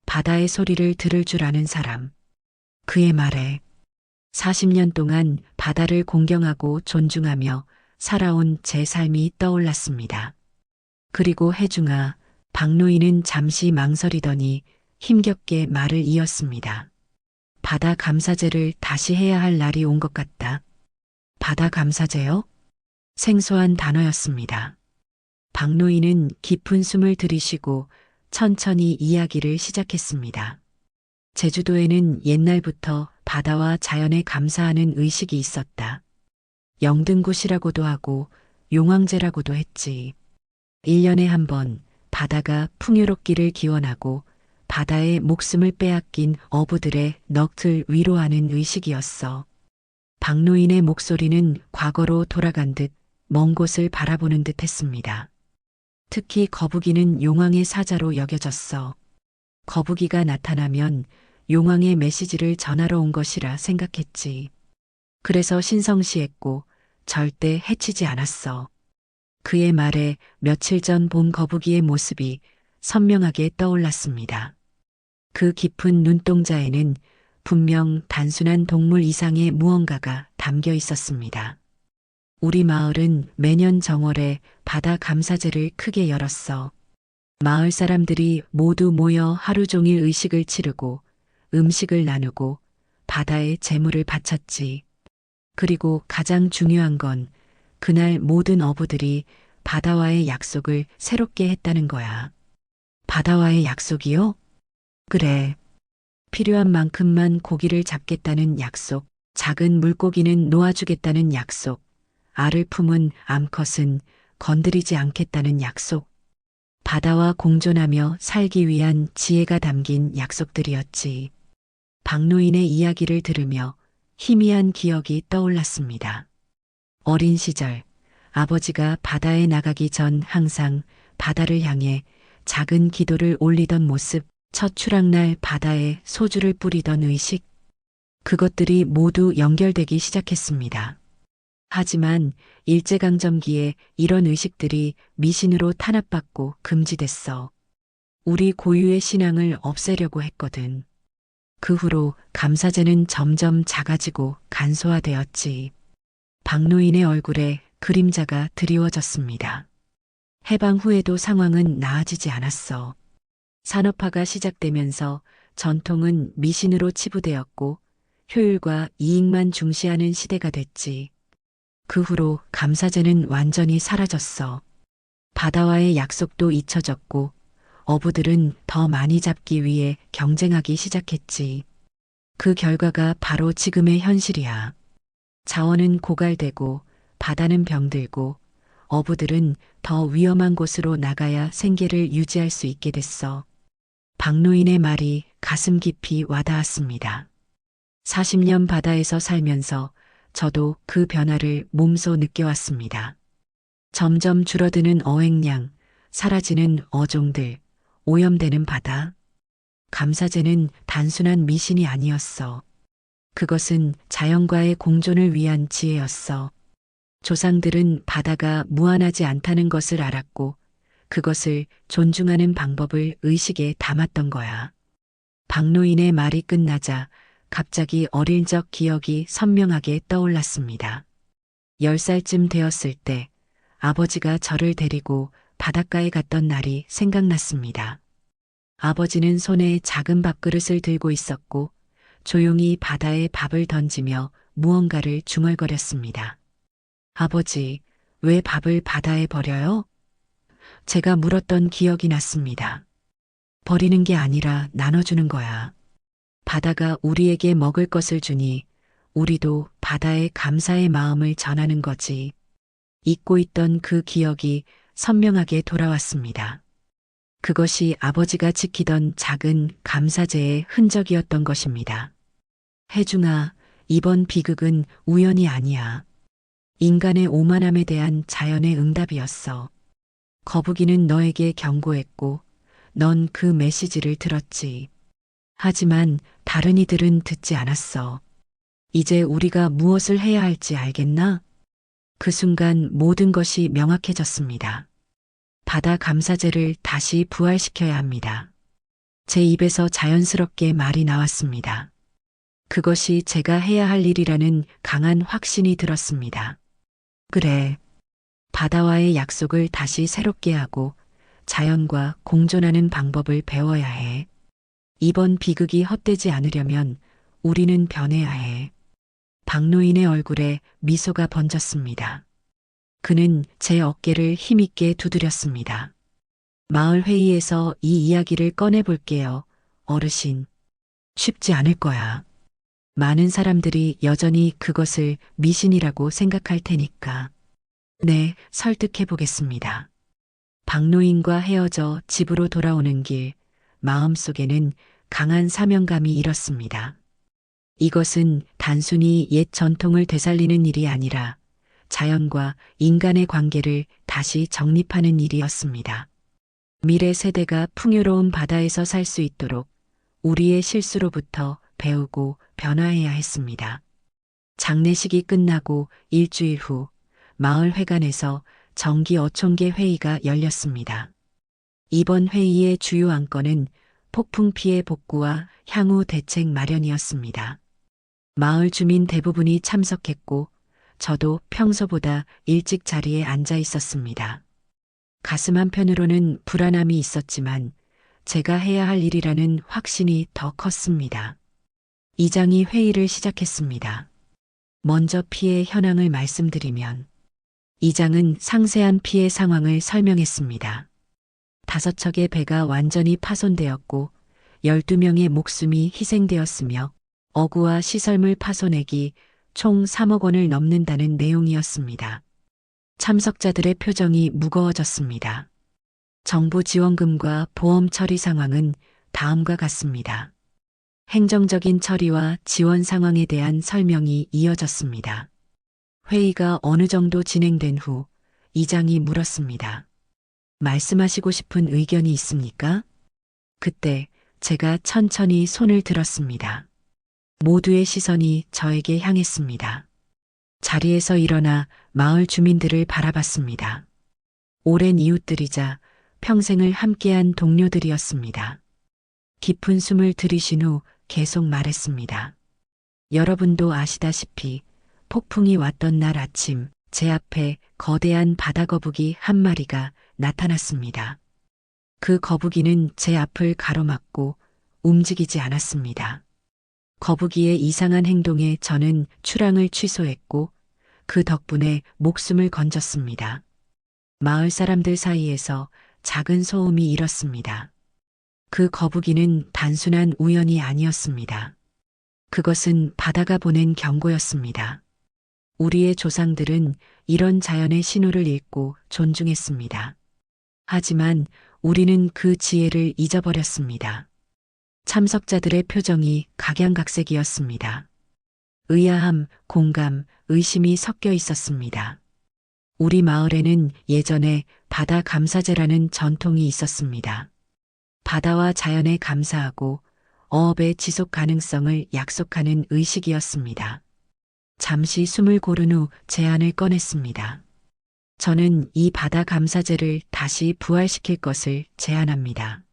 바다의 소리를 들을 줄 아는 사람. 그의 말에 40년 동안 바다를 공경하고 존중하며 살아온 제 삶이 떠올랐습니다. 그리고 혜중아, 박노인은 잠시 망설이더니 힘겹게 말을 이었습니다. 바다 감사제를 다시 해야 할 날이 온 것 같다. 바다 감사제요? 생소한 단어였습니다. 박노인은 깊은 숨을 들이쉬고 천천히 이야기를 시작했습니다. 제주도에는 옛날부터 바다와 자연에 감사하는 의식이 있었다. 영등굿이라고도 하고 용왕제라고도 했지. 1년에 한 번 바다가 풍요롭기를 기원하고 바다의 목숨을 빼앗긴 어부들의 넋을 위로하는 의식이었어. 박노인의 목소리는 과거로 돌아간 듯 먼 곳을 바라보는 듯 했습니다. 특히 거북이는 용왕의 사자로 여겨졌어. 거북이가 나타나면 용왕의 메시지를 전하러 온 것이라 생각했지. 그래서 신성시했고 절대 해치지 않았어. 그의 말에 며칠 전 본 거북이의 모습이 선명하게 떠올랐습니다. 그 깊은 눈동자에는 분명 단순한 동물 이상의 무언가가 담겨 있었습니다. 우리 마을은 매년 정월에 바다 감사제를 크게 열었어. 마을 사람들이 모두 모여 하루 종일 의식을 치르고 음식을 나누고 바다에 재물을 바쳤지. 그리고 가장 중요한 건 그날 모든 어부들이 바다와의 약속을 새롭게 했다는 거야. 바다와의 약속이요? 그래. 필요한 만큼만 고기를 잡겠다는 약속, 작은 물고기는 놓아주겠다는 약속, 알을 품은 암컷은 건드리지 않겠다는 약속. 바다와 공존하며 살기 위한 지혜가 담긴 약속들이었지. 박노인의 이야기를 들으며 희미한 기억이 떠올랐습니다. 어린 시절, 아버지가 바다에 나가기 전 항상 바다를 향해 작은 기도를 올리던 모습, 첫 추락날 바다에 소주를 뿌리던 의식, 그것들이 모두 연결되기 시작했습니다. 하지만 일제강점기에 이런 의식들이 미신으로 탄압받고 금지됐어. 우리 고유의 신앙을 없애려고 했거든. 그 후로 감사제는 점점 작아지고 간소화되었지. 박노인의 얼굴에 그림자가 드리워졌습니다. 해방 후에도 상황은 나아지지 않았어. 산업화가 시작되면서 전통은 미신으로 치부되었고 효율과 이익만 중시하는 시대가 됐지. 그 후로 감사제는 완전히 사라졌어. 바다와의 약속도 잊혀졌고 어부들은 더 많이 잡기 위해 경쟁하기 시작했지. 그 결과가 바로 지금의 현실이야. 자원은 고갈되고 바다는 병들고 어부들은 더 위험한 곳으로 나가야 생계를 유지할 수 있게 됐어. 박노인의 말이 가슴 깊이 와닿았습니다. 40년 바다에서 살면서 저도 그 변화를 몸소 느껴왔습니다. 점점 줄어드는 어획량, 사라지는 어종들, 오염되는 바다. 감사제는 단순한 미신이 아니었어. 그것은 자연과의 공존을 위한 지혜였어. 조상들은 바다가 무한하지 않다는 것을 알았고 그것을 존중하는 방법을 의식에 담았던 거야. 박노인의 말이 끝나자 갑자기 어릴 적 기억이 선명하게 떠올랐습니다. 10살쯤 되었을 때 아버지가 저를 데리고 바닷가에 갔던 날이 생각났습니다. 아버지는 손에 작은 밥그릇을 들고 있었고 조용히 바다에 밥을 던지며 무언가를 중얼거렸습니다. 아버지, 왜 밥을 바다에 버려요? 제가 물었던 기억이 났습니다. 버리는 게 아니라 나눠주는 거야. 바다가 우리에게 먹을 것을 주니 우리도 바다에 감사의 마음을 전하는 거지. 잊고 있던 그 기억이 선명하게 돌아왔습니다. 그것이 아버지가 지키던 작은 감사제의 흔적이었던 것입니다. 혜중아, 이번 비극은 우연이 아니야. 인간의 오만함에 대한 자연의 응답이었어. 거북이는 너에게 경고했고 넌 그 메시지를 들었지. 하지만 다른 이들은 듣지 않았어. 이제 우리가 무엇을 해야 할지 알겠나? 그 순간 모든 것이 명확해졌습니다. 바다 감사제를 다시 부활시켜야 합니다. 제 입에서 자연스럽게 말이 나왔습니다. 그것이 제가 해야 할 일이라는 강한 확신이 들었습니다. 그래. 바다와의 약속을 다시 새롭게 하고 자연과 공존하는 방법을 배워야 해. 이번 비극이 헛되지 않으려면 우리는 변해야 해. 박노인의 얼굴에 미소가 번졌습니다. 그는 제 어깨를 힘있게 두드렸습니다. 마을 회의에서 이 이야기를 꺼내볼게요. 어르신, 쉽지 않을 거야. 많은 사람들이 여전히 그것을 미신이라고 생각할 테니까. 네, 설득해 보겠습니다. 박노인과 헤어져 집으로 돌아오는 길, 마음속에는 강한 사명감이 일었습니다. 이것은 단순히 옛 전통을 되살리는 일이 아니라 자연과 인간의 관계를 다시 정립하는 일이었습니다. 미래 세대가 풍요로운 바다에서 살 수 있도록 우리의 실수로부터 배우고 변화해야 했습니다. 장례식이 끝나고 일주일 후 마을 회관에서 정기 어촌계 회의가 열렸습니다. 이번 회의의 주요 안건은 폭풍 피해 복구와 향후 대책 마련이었습니다. 마을 주민 대부분이 참석했고 저도 평소보다 일찍 자리에 앉아 있었습니다. 가슴 한편으로는 불안함이 있었지만 제가 해야 할 일이라는 확신이 더 컸습니다. 이장이 회의를 시작했습니다. 먼저 피해 현황을 말씀드리면 이장은 상세한 피해 상황을 설명했습니다. 5척의 배가 완전히 파손되었고 12명의 목숨이 희생되었으며 어구와 시설물 파손액이 총 3억 원을 넘는다는 내용이었습니다. 참석자들의 표정이 무거워졌습니다. 정부 지원금과 보험 처리 상황은 다음과 같습니다. 행정적인 처리와 지원 상황에 대한 설명이 이어졌습니다. 회의가 어느 정도 진행된 후 이장이 물었습니다. 말씀하시고 싶은 의견이 있습니까? 그때 제가 천천히 손을 들었습니다. 모두의 시선이 저에게 향했습니다. 자리에서 일어나 마을 주민들을 바라봤습니다. 오랜 이웃들이자 평생을 함께한 동료들이었습니다. 깊은 숨을 들이신 후 계속 말했습니다. 여러분도 아시다시피 폭풍이 왔던 날 아침 제 앞에 거대한 바다 거북이 한 마리가 나타났습니다. 그 거북이는 제 앞을 가로막고 움직이지 않았습니다. 거북이의 이상한 행동에 저는 출항을 취소했고 그 덕분에 목숨을 건졌습니다. 마을 사람들 사이에서 작은 소음이 일었습니다. 그 거북이는 단순한 우연이 아니었습니다. 그것은 바다가 보낸 경고였습니다. 우리의 조상들은 이런 자연의 신호를 읽고 존중했습니다. 하지만 우리는 그 지혜를 잊어버렸습니다. 참석자들의 표정이 각양각색이었습니다. 의아함, 공감, 의심이 섞여 있었습니다. 우리 마을에는 예전에 바다 감사제라는 전통이 있었습니다. 바다와 자연에 감사하고 어업의 지속 가능성을 약속하는 의식이었습니다. 잠시 숨을 고른 후 제안을 꺼냈습니다. 저는 이 바다 감사제를 다시 부활시킬 것을 제안합니다.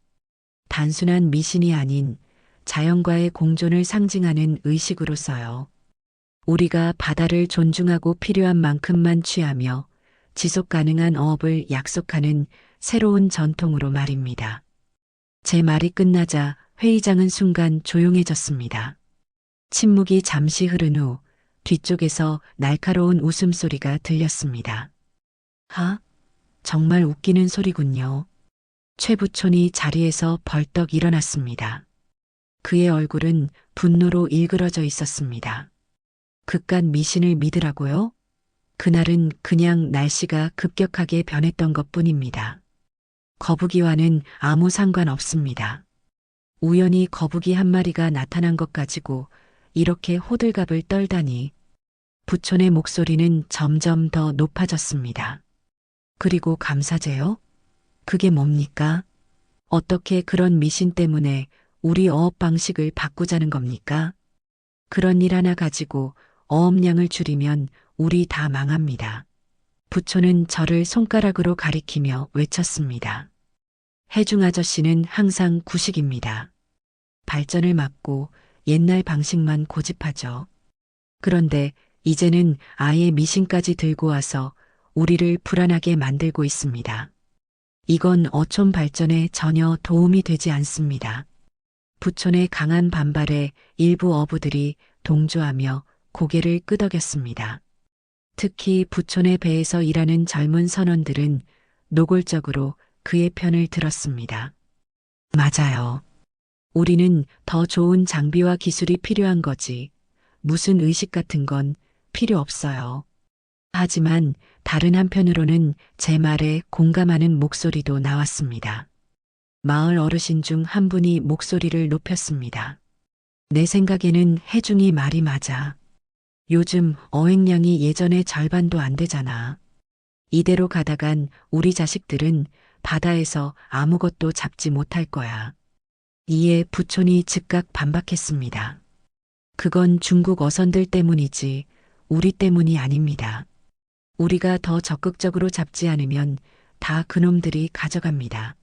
단순한 미신이 아닌 자연과의 공존을 상징하는 의식으로서요. 우리가 바다를 존중하고 필요한 만큼만 취하며 지속 가능한 어업을 약속하는 새로운 전통으로 말입니다. 제 말이 끝나자 회의장은 순간 조용해졌습니다. 침묵이 잠시 흐른 후 뒤쪽에서 날카로운 웃음소리가 들렸습니다. 하, 정말 웃기는 소리군요. 최 부촌이 자리에서 벌떡 일어났습니다. 그의 얼굴은 분노로 일그러져 있었습니다. 그깟 미신을 믿으라고요? 그날은 그냥 날씨가 급격하게 변했던 것뿐입니다. 거북이와는 아무 상관없습니다. 우연히 거북이 한 마리가 나타난 것 가지고 이렇게 호들갑을 떨다니. 부촌의 목소리는 점점 더 높아졌습니다. 그리고 감사제요? 그게 뭡니까? 어떻게 그런 미신 때문에 우리 어업 방식을 바꾸자는 겁니까? 그런 일 하나 가지고 어업량을 줄이면 우리 다 망합니다. 부촌은 저를 손가락으로 가리키며 외쳤습니다. 해중 아저씨는 항상 구식입니다. 발전을 막고 옛날 방식만 고집하죠. 그런데 이제는 아예 미신까지 들고 와서 우리를 불안하게 만들고 있습니다. 이건 어촌 발전에 전혀 도움이 되지 않습니다. 부촌의 강한 반발에 일부 어부들이 동조하며 고개를 끄덕였습니다. 특히 부촌의 배에서 일하는 젊은 선원들은 노골적으로 그의 편을 들었습니다. 맞아요. 우리는 더 좋은 장비와 기술이 필요한 거지. 무슨 의식 같은 건 필요 없어요. 하지만 다른 한편으로는 제 말에 공감하는 목소리도 나왔습니다. 마을 어르신 중 한 분이 목소리를 높였습니다. 내 생각에는 해중이 말이 맞아. 요즘 어획량이 예전의 절반도 안 되잖아. 이대로 가다간 우리 자식들은 바다에서 아무것도 잡지 못할 거야. 이에 부촌이 즉각 반박했습니다. 그건 중국 어선들 때문이지 우리 때문이 아닙니다. 우리가 더 적극적으로 잡지 않으면 다 그놈들이 가져갑니다.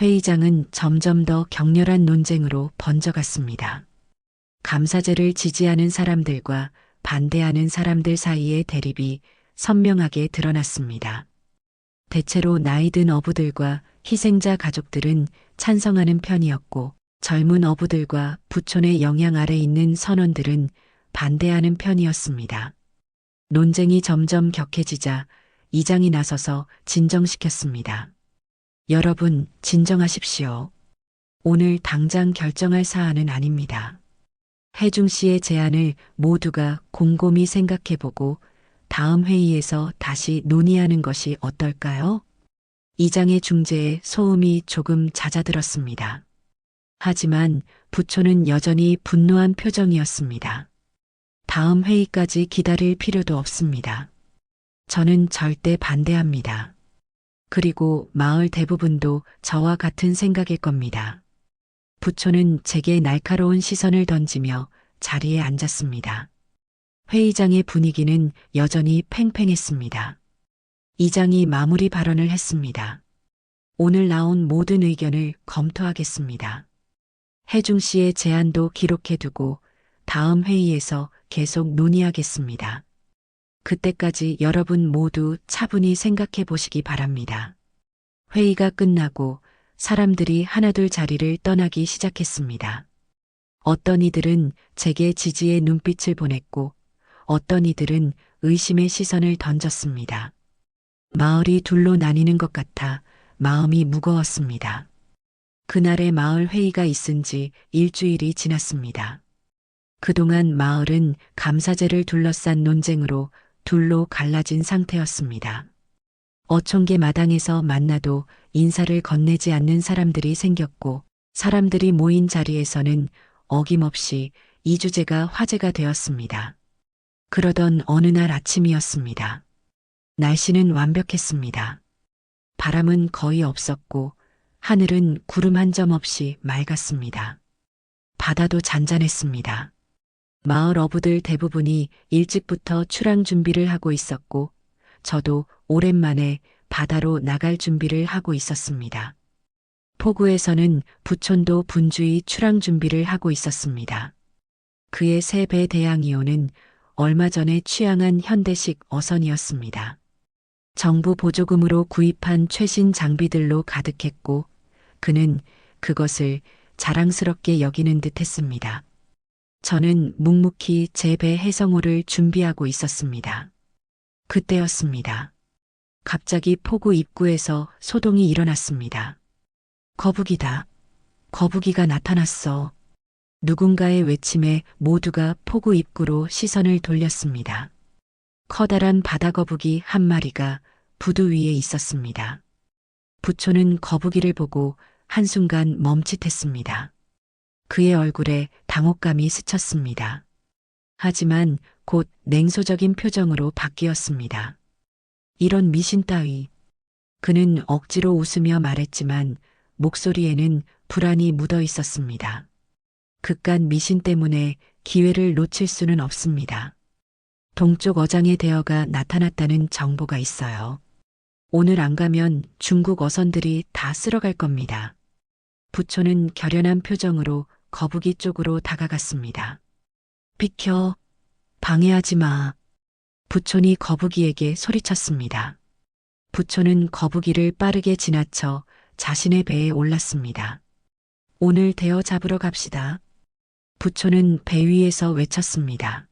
회의장은 점점 더 격렬한 논쟁으로 번져갔습니다. 감사제를 지지하는 사람들과 반대하는 사람들 사이의 대립이 선명하게 드러났습니다. 대체로 나이든 어부들과 희생자 가족들은 찬성하는 편이었고 젊은 어부들과 부촌의 영향 아래 있는 선원들은 반대하는 편이었습니다. 논쟁이 점점 격해지자 이장이 나서서 진정시켰습니다. 여러분, 진정하십시오. 오늘 당장 결정할 사안은 아닙니다. 혜중 씨의 제안을 모두가 곰곰이 생각해보고 다음 회의에서 다시 논의하는 것이 어떨까요? 이장의 중재에 소음이 조금 잦아들었습니다. 하지만 부촌은 여전히 분노한 표정이었습니다. 다음 회의까지 기다릴 필요도 없습니다. 저는 절대 반대합니다. 그리고 마을 대부분도 저와 같은 생각일 겁니다. 부촌은 제게 날카로운 시선을 던지며 자리에 앉았습니다. 회의장의 분위기는 여전히 팽팽했습니다. 이장이 마무리 발언을 했습니다. 오늘 나온 모든 의견을 검토하겠습니다. 혜중 씨의 제안도 기록해두고 다음 회의에서 계속 논의하겠습니다. 그때까지 여러분 모두 차분히 생각해 보시기 바랍니다. 회의가 끝나고 사람들이 하나둘 자리를 떠나기 시작했습니다. 어떤 이들은 제게 지지의 눈빛을 보냈고 어떤 이들은 의심의 시선을 던졌습니다. 마을이 둘로 나뉘는 것 같아 마음이 무거웠습니다. 그날의 마을 회의가 있은 지 일주일이 지났습니다. 그동안 마을은 감사제를 둘러싼 논쟁으로 둘로 갈라진 상태였습니다. 어촌계 마당에서 만나도 인사를 건네지 않는 사람들이 생겼고 사람들이 모인 자리에서는 어김없이 이 주제가 화제가 되었습니다. 그러던 어느 날 아침이었습니다. 날씨는 완벽했습니다. 바람은 거의 없었고 하늘은 구름 한 점 없이 맑았습니다. 바다도 잔잔했습니다. 마을 어부들 대부분이 일찍부터 출항 준비를 하고 있었고 저도 오랜만에 바다로 나갈 준비를 하고 있었습니다. 포구에서는 부촌도 분주히 출항 준비를 하고 있었습니다. 그의 세 배 대양이호는 얼마 전에 취항한 현대식 어선이었습니다. 정부 보조금으로 구입한 최신 장비들로 가득했고 그는 그것을 자랑스럽게 여기는 듯 했습니다. 저는 묵묵히 제 배 해성호를 준비하고 있었습니다. 그때였습니다. 갑자기 포구 입구에서 소동이 일어났습니다. 거북이다. 거북이가 나타났어. 누군가의 외침에 모두가 포구 입구로 시선을 돌렸습니다. 커다란 바다거북이 한 마리가 부두 위에 있었습니다. 부초는 거북이를 보고 한순간 멈칫했습니다. 그의 얼굴에 당혹감이 스쳤습니다. 하지만 곧 냉소적인 표정으로 바뀌었습니다. 이런 미신 따위. 그는 억지로 웃으며 말했지만 목소리에는 불안이 묻어 있었습니다. 그깟 미신 때문에 기회를 놓칠 수는 없습니다. 동쪽 어장의 대어가 나타났다는 정보가 있어요. 오늘 안 가면 중국 어선들이 다 쓸어갈 겁니다. 부초는 결연한 표정으로 거북이 쪽으로 다가갔습니다. 비켜. 방해하지 마. 부촌이 거북이에게 소리쳤습니다. 부초는 거북이를 빠르게 지나쳐 자신의 배에 올랐습니다. 오늘 대어 잡으러 갑시다. 부초는 배 위에서 외쳤습니다.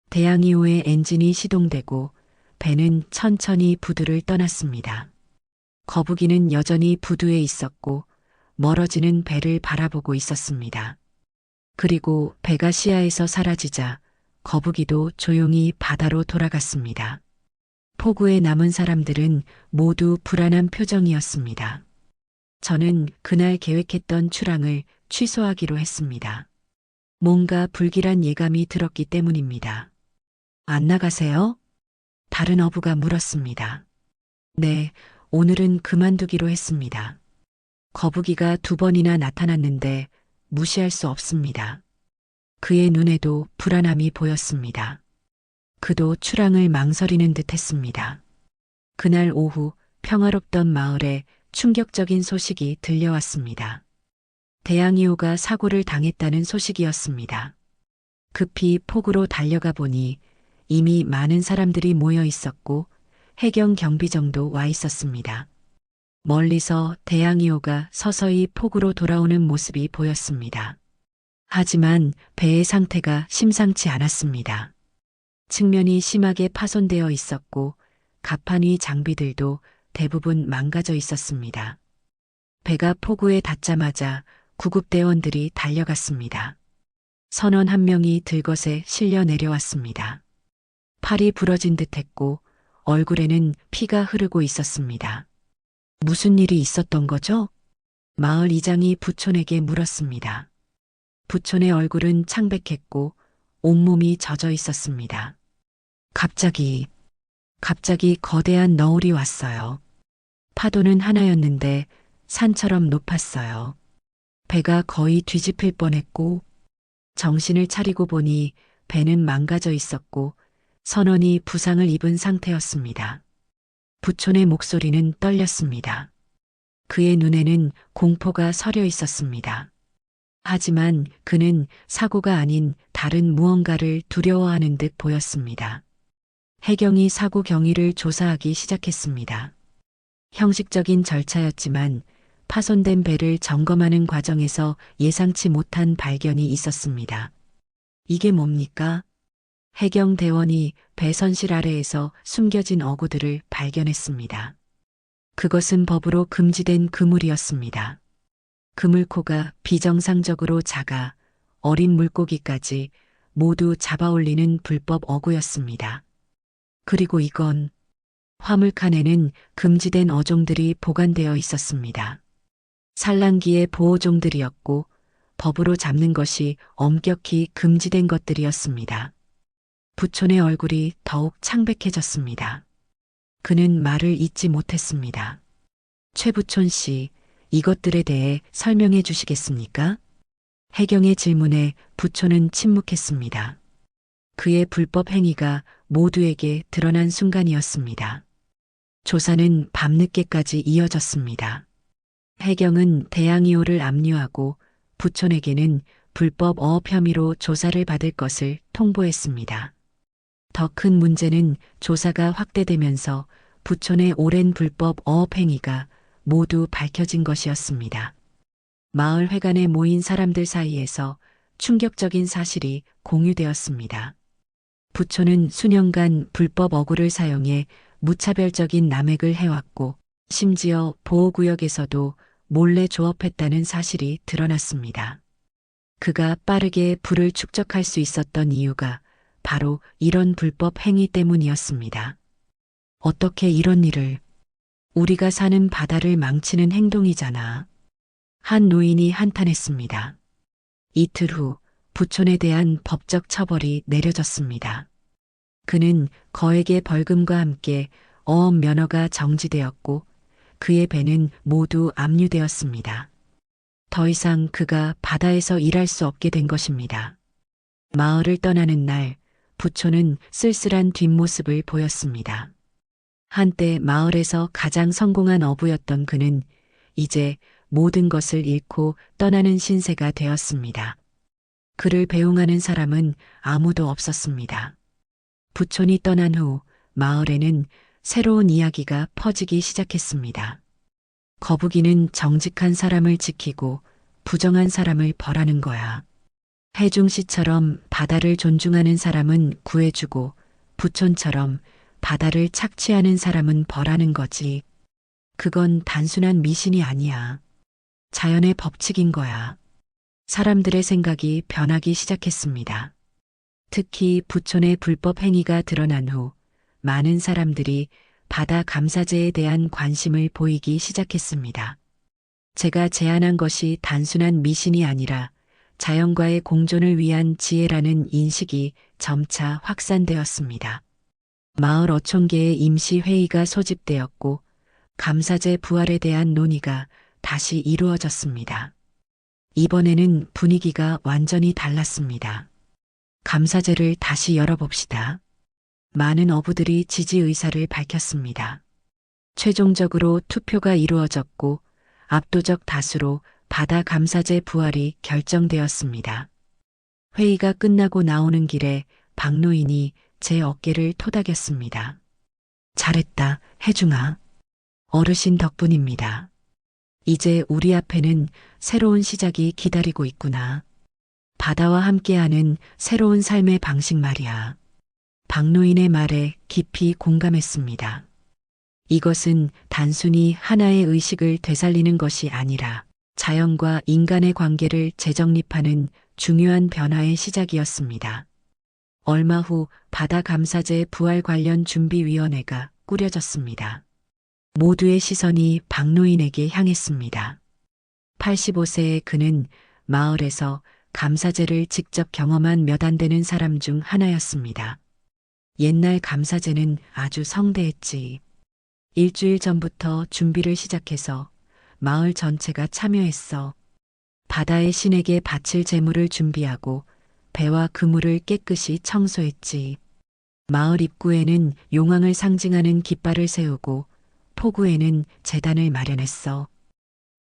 대양이호의 엔진이 시동되고 배는 천천히 부두를 떠났습니다. 거북이는 여전히 부두에 있었고 멀어지는 배를 바라보고 있었습니다. 그리고 배가 시야에서 사라지자 거북이도 조용히 바다로 돌아갔습니다. 포구에 남은 사람들은 모두 불안한 표정이었습니다. 저는 그날 계획했던 출항을 취소하기로 했습니다. 뭔가 불길한 예감이 들었기 때문입니다. 안 나가세요? 다른 어부가 물었습니다. 네, 오늘은 그만두기로 했습니다. 거북이가 2번이나 나타났는데 무시할 수 없습니다. 그의 눈에도 불안함이 보였습니다. 그도 출항을 망설이는 듯 했습니다. 그날 오후 평화롭던 마을에 충격적인 소식이 들려왔습니다. 대양이호가 사고를 당했다는 소식이었습니다. 급히 폭우로 달려가 보니 이미 많은 사람들이 모여 있었고 해경 경비정도 와 있었습니다. 멀리서 대양이호가 서서히 폭우로 돌아오는 모습이 보였습니다. 하지만 배의 상태가 심상치 않았습니다. 측면이 심하게 파손되어 있었고 갑판 위 장비들도 대부분 망가져 있었습니다. 배가 폭우에 닿자마자 구급대원들이 달려갔습니다. 선원 한 명이 들것에 실려 내려왔습니다. 팔이 부러진 듯했고 얼굴에는 피가 흐르고 있었습니다. 무슨 일이 있었던 거죠? 마을 이장이 부촌에게 물었습니다. 부촌의 얼굴은 창백했고 온몸이 젖어 있었습니다. 갑자기 거대한 너울이 왔어요. 파도는 하나였는데 산처럼 높았어요. 배가 거의 뒤집힐 뻔했고 정신을 차리고 보니 배는 망가져 있었고 선원이 부상을 입은 상태였습니다. 부촌의 목소리는 떨렸습니다. 그의 눈에는 공포가 서려 있었습니다. 하지만 그는 사고가 아닌 다른 무언가를 두려워하는 듯 보였습니다. 해경이 사고 경위를 조사하기 시작했습니다. 형식적인 절차였지만 파손된 배를 점검하는 과정에서 예상치 못한 발견이 있었습니다. 이게 뭡니까? 해경 대원이 배 선실 아래에서 숨겨진 어구들을 발견했습니다. 그것은 법으로 금지된 그물이었습니다. 그물코가 비정상적으로 작아 어린 물고기까지 모두 잡아올리는 불법 어구였습니다. 그리고 이건 화물칸에는 금지된 어종들이 보관되어 있었습니다. 산란기의 보호종들이었고 법으로 잡는 것이 엄격히 금지된 것들이었습니다. 부촌의 얼굴이 더욱 창백해졌습니다. 그는 말을 잇지 못했습니다. 최부촌 씨, 이것들에 대해 설명해 주시겠습니까? 해경의 질문에 부촌은 침묵했습니다. 그의 불법 행위가 모두에게 드러난 순간이었습니다. 조사는 밤늦게까지 이어졌습니다. 해경은 대양이호를 압류하고 부촌에게는 불법 어업 혐의로 조사를 받을 것을 통보했습니다. 더 큰 문제는 조사가 확대되면서 부촌의 오랜 불법 어업 행위가 모두 밝혀진 것이었습니다. 마을 회관에 모인 사람들 사이에서 충격적인 사실이 공유되었습니다. 부촌은 수년간 불법 어구를 사용해 무차별적인 남획을 해왔고 심지어 보호구역에서도 몰래 조업했다는 사실이 드러났습니다. 그가 빠르게 부를 축적할 수 있었던 이유가 바로 이런 불법 행위 때문이었습니다. 어떻게 이런 일을, 우리가 사는 바다를 망치는 행동이잖아. 한 노인이 한탄했습니다. 이틀 후 부촌에 대한 법적 처벌이 내려졌습니다. 그는 거액의 벌금과 함께 어업 면허가 정지되었고 그의 배는 모두 압류되었습니다. 더 이상 그가 바다에서 일할 수 없게 된 것입니다. 마을을 떠나는 날 부촌은 쓸쓸한 뒷모습을 보였습니다. 한때 마을에서 가장 성공한 어부였던 그는 이제 모든 것을 잃고 떠나는 신세가 되었습니다. 그를 배웅하는 사람은 아무도 없었습니다. 부촌이 떠난 후 마을에는 새로운 이야기가 퍼지기 시작했습니다. 거북이는 정직한 사람을 지키고 부정한 사람을 벌하는 거야. 해중시처럼 바다를 존중하는 사람은 구해주고 부촌처럼 바다를 착취하는 사람은 벌하는 거지. 그건 단순한 미신이 아니야. 자연의 법칙인 거야. 사람들의 생각이 변하기 시작했습니다. 특히 부촌의 불법 행위가 드러난 후 많은 사람들이 바다 감사제에 대한 관심을 보이기 시작했습니다. 제가 제안한 것이 단순한 미신이 아니라 자연과의 공존을 위한 지혜라는 인식이 점차 확산되었습니다. 마을 어촌계의 임시회의가 소집되었고 감사제 부활에 대한 논의가 다시 이루어졌습니다. 이번에는 분위기가 완전히 달랐습니다. 감사제를 다시 열어봅시다. 많은 어부들이 지지 의사를 밝혔습니다. 최종적으로 투표가 이루어졌고 압도적 다수로 바다 감사제 부활이 결정되었습니다. 회의가 끝나고 나오는 길에 박노인이 제 어깨를 토닥였습니다. 잘했다, 혜중아. 어르신 덕분입니다. 이제 우리 앞에는 새로운 시작이 기다리고 있구나. 바다와 함께하는 새로운 삶의 방식 말이야. 박노인의 말에 깊이 공감했습니다. 이것은 단순히 하나의 의식을 되살리는 것이 아니라 자연과 인간의 관계를 재정립하는 중요한 변화의 시작이었습니다. 얼마 후 바다 감사제 부활 관련 준비위원회가 꾸려졌습니다. 모두의 시선이 박노인에게 향했습니다. 85세의 그는 마을에서 감사제를 직접 경험한 몇 안 되는 사람 중 하나였습니다. 옛날 감사제는 아주 성대했지. 일주일 전부터 준비를 시작해서 마을 전체가 참여했어. 바다의 신에게 바칠 제물을 준비하고 배와 그물을 깨끗이 청소했지. 마을 입구에는 용왕을 상징하는 깃발을 세우고 포구에는 제단을 마련했어.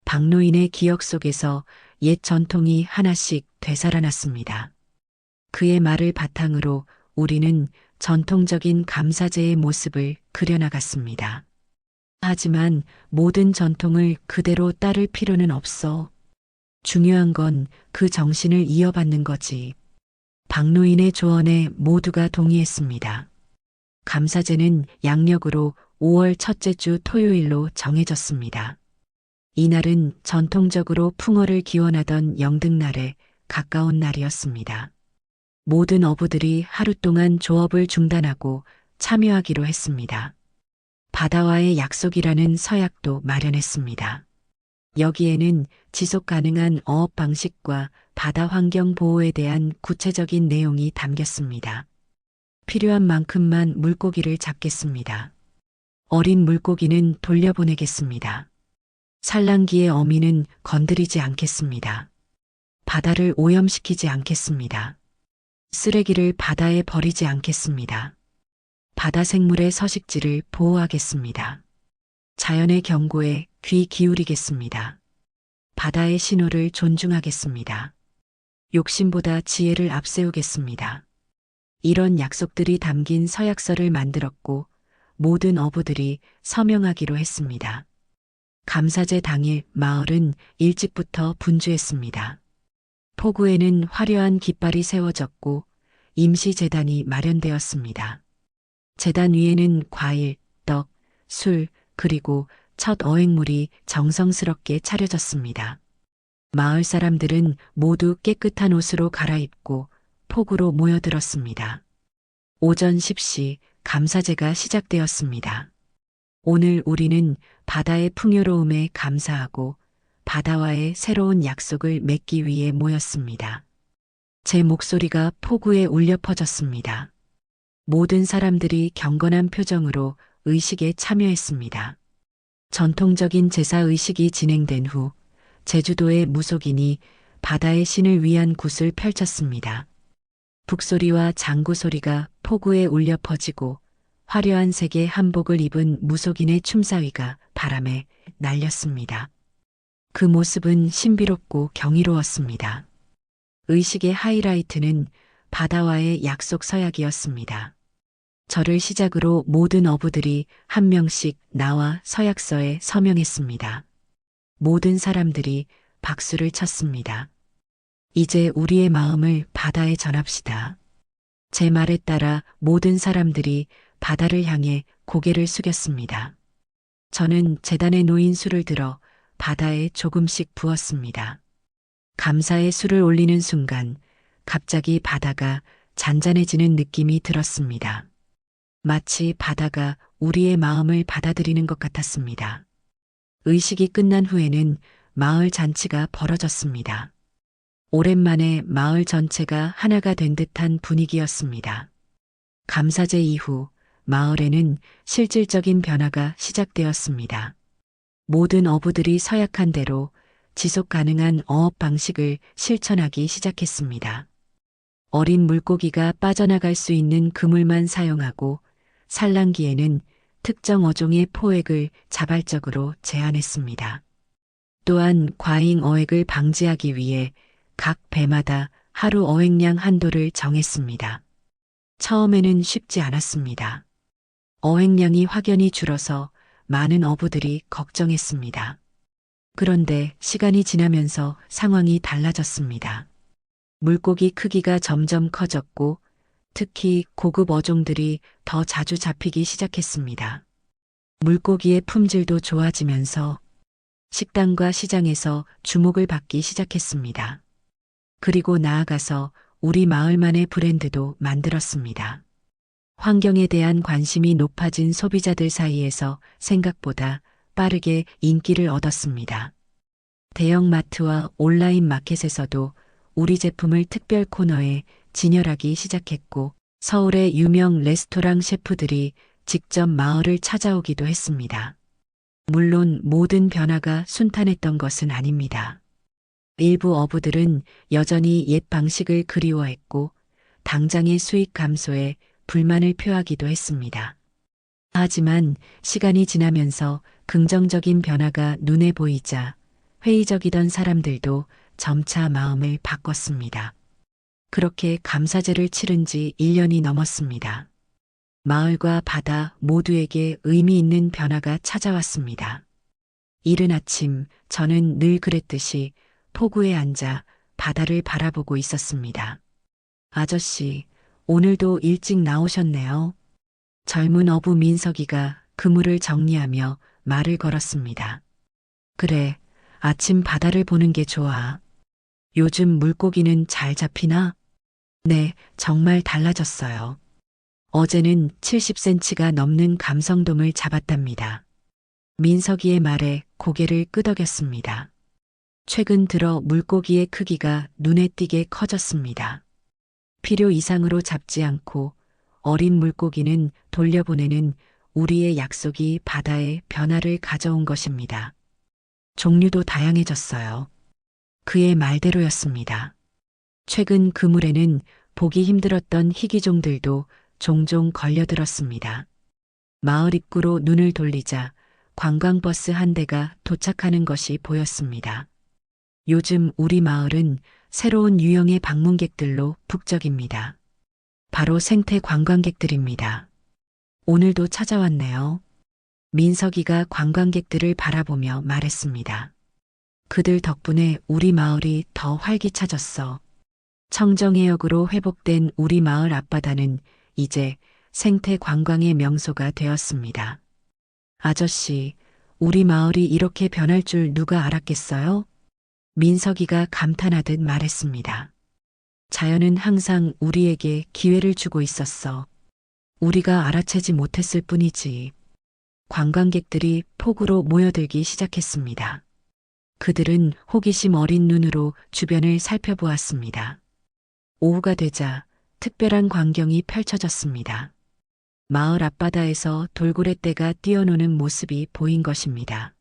박노인의 기억 속에서 옛 전통이 하나씩 되살아났습니다. 그의 말을 바탕으로 우리는 전통적인 감사제의 모습을 그려나갔습니다. 하지만 모든 전통을 그대로 따를 필요는 없어. 중요한 건 그 정신을 이어받는 거지. 박노인의 조언에 모두가 동의했습니다. 감사제는 양력으로 5월 첫째 주 토요일로 정해졌습니다. 이날은 전통적으로 풍어를 기원하던 영등날에 가까운 날이었습니다. 모든 어부들이 하루 동안 조업을 중단하고 참여하기로 했습니다. 바다와의 약속이라는 서약도 마련했습니다. 여기에는 지속 가능한 어업 방식과 바다 환경 보호에 대한 구체적인 내용이 담겼습니다. 필요한 만큼만 물고기를 잡겠습니다. 어린 물고기는 돌려보내겠습니다. 산란기의 어미는 건드리지 않겠습니다. 바다를 오염시키지 않겠습니다. 쓰레기를 바다에 버리지 않겠습니다. 바다 생물의 서식지를 보호하겠습니다. 자연의 경고에 귀 기울이겠습니다. 바다의 신호를 존중하겠습니다. 욕심보다 지혜를 앞세우겠습니다. 이런 약속들이 담긴 서약서를 만들었고 모든 어부들이 서명하기로 했습니다. 감사제 당일 마을은 일찍부터 분주했습니다. 포구에는 화려한 깃발이 세워졌고 임시 제단이 마련되었습니다. 제단 위에는 과일, 떡, 술, 그리고 첫 어획물이 정성스럽게 차려졌습니다. 마을 사람들은 모두 깨끗한 옷으로 갈아입고 포구로 모여들었습니다. 오전 10시 감사제가 시작되었습니다. 오늘 우리는 바다의 풍요로움에 감사하고 바다와의 새로운 약속을 맺기 위해 모였습니다. 제 목소리가 포구에 울려 퍼졌습니다. 모든 사람들이 경건한 표정으로 의식에 참여했습니다. 전통적인 제사 의식이 진행된 후 제주도의 무속인이 바다의 신을 위한 굿을 펼쳤습니다. 북소리와 장구 소리가 포구에 울려 퍼지고 화려한 색의 한복을 입은 무속인의 춤사위가 바람에 날렸습니다. 그 모습은 신비롭고 경이로웠습니다. 의식의 하이라이트는 바다와의 약속 서약이었습니다. 저를 시작으로 모든 어부들이 한 명씩 나와 서약서에 서명했습니다. 모든 사람들이 박수를 쳤습니다. 이제 우리의 마음을 바다에 전합시다. 제 말에 따라 모든 사람들이 바다를 향해 고개를 숙였습니다. 저는 재단에 놓인 술을 들어 바다에 조금씩 부었습니다. 감사의 술을 올리는 순간 갑자기 바다가 잔잔해지는 느낌이 들었습니다. 마치 바다가 우리의 마음을 받아들이는 것 같았습니다. 의식이 끝난 후에는 마을 잔치가 벌어졌습니다. 오랜만에 마을 전체가 하나가 된 듯한 분위기였습니다. 감사제 이후 마을에는 실질적인 변화가 시작되었습니다. 모든 어부들이 서약한 대로 지속 가능한 어업 방식을 실천하기 시작했습니다. 어린 물고기가 빠져나갈 수 있는 그물만 사용하고 산란기에는 특정 어종의 포획을 자발적으로 제한했습니다. 또한 과잉 어획을 방지하기 위해 각 배마다 하루 어획량 한도를 정했습니다. 처음에는 쉽지 않았습니다. 어획량이 확연히 줄어서 많은 어부들이 걱정했습니다. 그런데 시간이 지나면서 상황이 달라졌습니다. 물고기 크기가 점점 커졌고 특히 고급 어종들이 더 자주 잡히기 시작했습니다. 물고기의 품질도 좋아지면서 식당과 시장에서 주목을 받기 시작했습니다. 그리고 나아가서 우리 마을만의 브랜드도 만들었습니다. 환경에 대한 관심이 높아진 소비자들 사이에서 생각보다 빠르게 인기를 얻었습니다. 대형마트와 온라인 마켓에서도 우리 제품을 특별 코너에 진열하기 시작했고 서울의 유명 레스토랑 셰프들이 직접 마을을 찾아오기도 했습니다. 물론 모든 변화가 순탄했던 것은 아닙니다. 일부 어부들은 여전히 옛 방식을 그리워했고 당장의 수익 감소에 불만을 표하기도 했습니다. 하지만 시간이 지나면서 긍정적인 변화가 눈에 보이자 회의적이던 사람들도 점차 마음을 바꿨습니다. 그렇게 감사제를 치른 지 1년이 넘었습니다. 마을과 바다 모두에게 의미 있는 변화가 찾아왔습니다. 이른 아침 저는 늘 그랬듯이 포구에 앉아 바다를 바라보고 있었습니다. 아저씨, 오늘도 일찍 나오셨네요. 젊은 어부 민석이가 그물을 정리하며 말을 걸었습니다. 그래, 아침 바다를 보는 게 좋아. 요즘 물고기는 잘 잡히나? 네, 정말 달라졌어요. 어제는 70cm가 넘는 감성돔을 잡았답니다. 민석이의 말에 고개를 끄덕였습니다. 최근 들어 물고기의 크기가 눈에 띄게 커졌습니다. 필요 이상으로 잡지 않고 어린 물고기는 돌려보내는 우리의 약속이 바다에 변화를 가져온 것입니다. 종류도 다양해졌어요. 그의 말대로였습니다. 최근 그물에는 보기 힘들었던 희귀종들도 종종 걸려들었습니다. 마을 입구로 눈을 돌리자 관광버스 한 대가 도착하는 것이 보였습니다. 요즘 우리 마을은 새로운 유형의 방문객들로 북적입니다. 바로 생태 관광객들입니다. 오늘도 찾아왔네요. 민석이가 관광객들을 바라보며 말했습니다. 그들 덕분에 우리 마을이 더 활기차졌어. 청정해역으로 회복된 우리 마을 앞바다는 이제 생태 관광의 명소가 되었습니다. 아저씨, 우리 마을이 이렇게 변할 줄 누가 알았겠어요? 민석이가 감탄하듯 말했습니다. 자연은 항상 우리에게 기회를 주고 있었어. 우리가 알아채지 못했을 뿐이지. 관광객들이 폭우로 모여들기 시작했습니다. 그들은 호기심 어린 눈으로 주변을 살펴보았습니다. 오후가 되자 특별한 광경이 펼쳐졌습니다. 마을 앞바다에서 돌고래떼가 뛰어노는 모습이 보인 것입니다.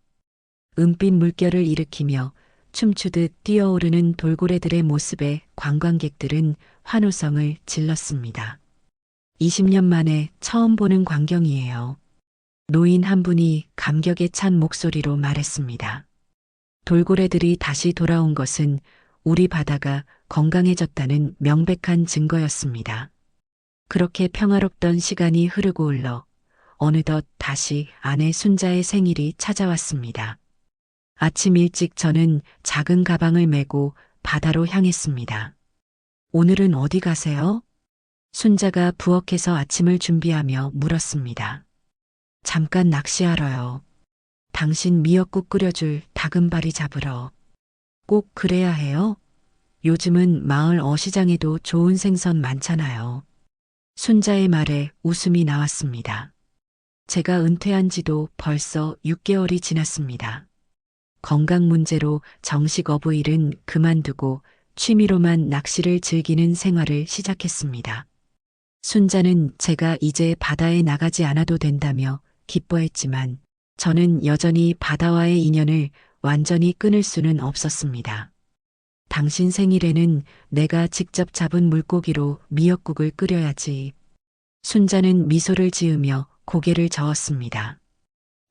은빛 물결을 일으키며 춤추듯 뛰어오르는 돌고래들의 모습에 관광객들은 환호성을 질렀습니다. 20년 만에 처음 보는 광경이에요. 노인 한 분이 감격에 찬 목소리로 말했습니다. 돌고래들이 다시 돌아온 것은 우리 바다가 건강해졌다는 명백한 증거였습니다. 그렇게 평화롭던 시간이 흐르고 흘러 어느덧 다시 아내 순자의 생일이 찾아왔습니다. 아침 일찍 저는 작은 가방을 메고 바다로 향했습니다. 오늘은 어디 가세요? 순자가 부엌에서 아침을 준비하며 물었습니다. 잠깐 낚시하러요. 당신 미역국 끓여줄 다금바리 잡으러. 꼭 그래야 해요? 요즘은 마을 어시장에도 좋은 생선 많잖아요. 순자의 말에 웃음이 나왔습니다. 제가 은퇴한 지도 벌써 6개월이 지났습니다. 건강 문제로 정식 어부일은 그만두고 취미로만 낚시를 즐기는 생활을 시작했습니다. 순자는 제가 이제 바다에 나가지 않아도 된다며 기뻐했지만 저는 여전히 바다와의 인연을 완전히 끊을 수는 없었습니다. 당신 생일에는 내가 직접 잡은 물고기로 미역국을 끓여야지. 순자는 미소를 지으며 고개를 저었습니다.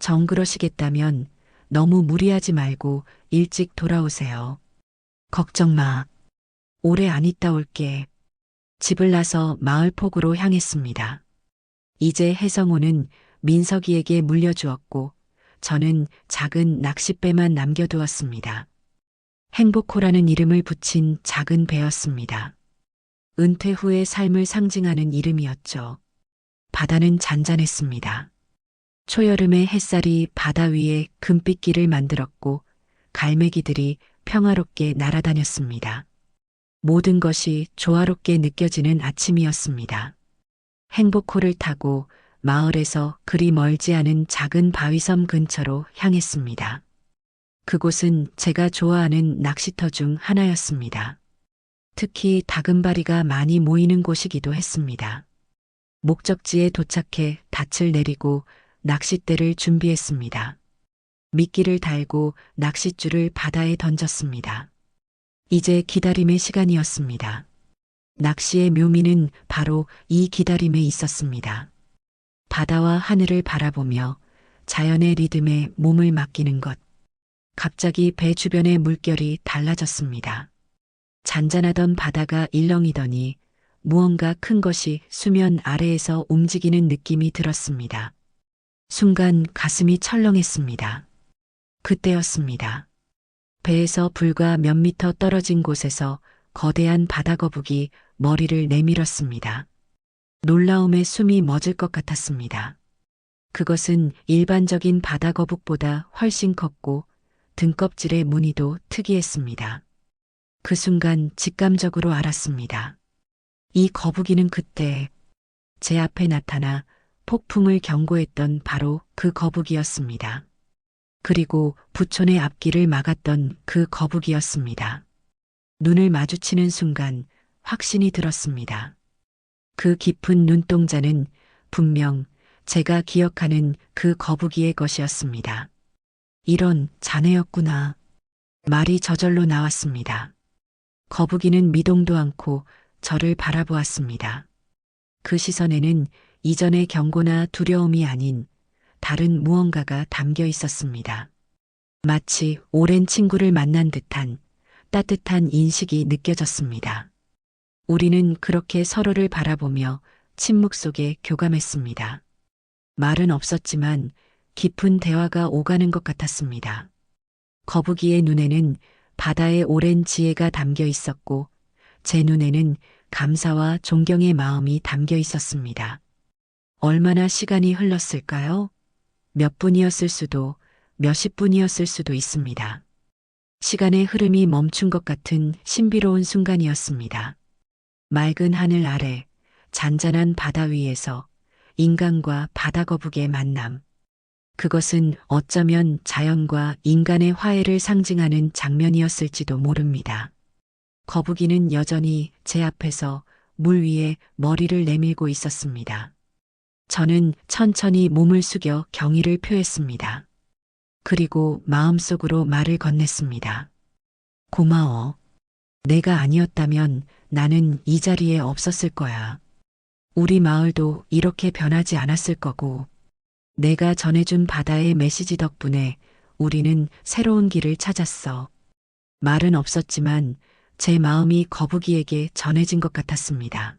정그러시겠다면 너무 무리하지 말고 일찍 돌아오세요. 걱정 마. 오래 안 있다 올게. 집을 나서 마을 폭으로 향했습니다. 이제 해성호는 민석이에게 물려주었고 저는 작은 낚싯배만 남겨두었습니다. 행복호라는 이름을 붙인 작은 배였습니다. 은퇴 후의 삶을 상징하는 이름이었죠. 바다는 잔잔했습니다. 초여름의 햇살이 바다 위에 금빛길을 만들었고 갈매기들이 평화롭게 날아다녔습니다. 모든 것이 조화롭게 느껴지는 아침이었습니다. 행복호를 타고 마을에서 그리 멀지 않은 작은 바위섬 근처로 향했습니다. 그곳은 제가 좋아하는 낚시터 중 하나였습니다. 특히 다금바리가 많이 모이는 곳이기도 했습니다. 목적지에 도착해 닻을 내리고 낚싯대를 준비했습니다. 미끼를 달고 낚싯줄을 바다에 던졌습니다. 이제 기다림의 시간이었습니다. 낚시의 묘미는 바로 이 기다림에 있었습니다. 바다와 하늘을 바라보며 자연의 리듬에 몸을 맡기는 것. 갑자기 배 주변의 물결이 달라졌습니다. 잔잔하던 바다가 일렁이더니 무언가 큰 것이 수면 아래에서 움직이는 느낌이 들었습니다. 순간 가슴이 철렁했습니다. 그때였습니다. 배에서 불과 몇 미터 떨어진 곳에서 거대한 바다거북이 머리를 내밀었습니다. 놀라움에 숨이 멎을 것 같았습니다. 그것은 일반적인 바다거북보다 훨씬 컸고 등껍질의 무늬도 특이했습니다. 그 순간 직감적으로 알았습니다. 이 거북이는 그때 제 앞에 나타나 폭풍을 경고했던 바로 그 거북이였습니다. 그리고 부촌의 앞길을 막았던 그 거북이였습니다. 눈을 마주치는 순간 확신이 들었습니다. 그 깊은 눈동자는 분명 제가 기억하는 그 거북이의 것이었습니다. 이런 자네였구나. 말이 저절로 나왔습니다. 거북이는 미동도 않고 저를 바라보았습니다. 그 시선에는 이전의 경고나 두려움이 아닌 다른 무언가가 담겨 있었습니다. 마치 오랜 친구를 만난 듯한 따뜻한 인식이 느껴졌습니다. 우리는 그렇게 서로를 바라보며 침묵 속에 교감했습니다. 말은 없었지만 깊은 대화가 오가는 것 같았습니다. 거북이의 눈에는 바다의 오랜 지혜가 담겨 있었고 제 눈에는 감사와 존경의 마음이 담겨 있었습니다. 얼마나 시간이 흘렀을까요? 몇 분이었을 수도 몇십 분이었을 수도 있습니다. 시간의 흐름이 멈춘 것 같은 신비로운 순간이었습니다. 맑은 하늘 아래 잔잔한 바다 위에서 인간과 바다거북의 만남. 그것은 어쩌면 자연과 인간의 화해를 상징하는 장면이었을지도 모릅니다. 거북이는 여전히 제 앞에서 물 위에 머리를 내밀고 있었습니다. 저는 천천히 몸을 숙여 경의를 표했습니다. 그리고 마음속으로 말을 건넸습니다. 고마워. 내가 아니었다면 나는 이 자리에 없었을 거야. 우리 마을도 이렇게 변하지 않았을 거고, 내가 전해준 바다의 메시지 덕분에 우리는 새로운 길을 찾았어. 말은 없었지만 제 마음이 거북이에게 전해진 것 같았습니다.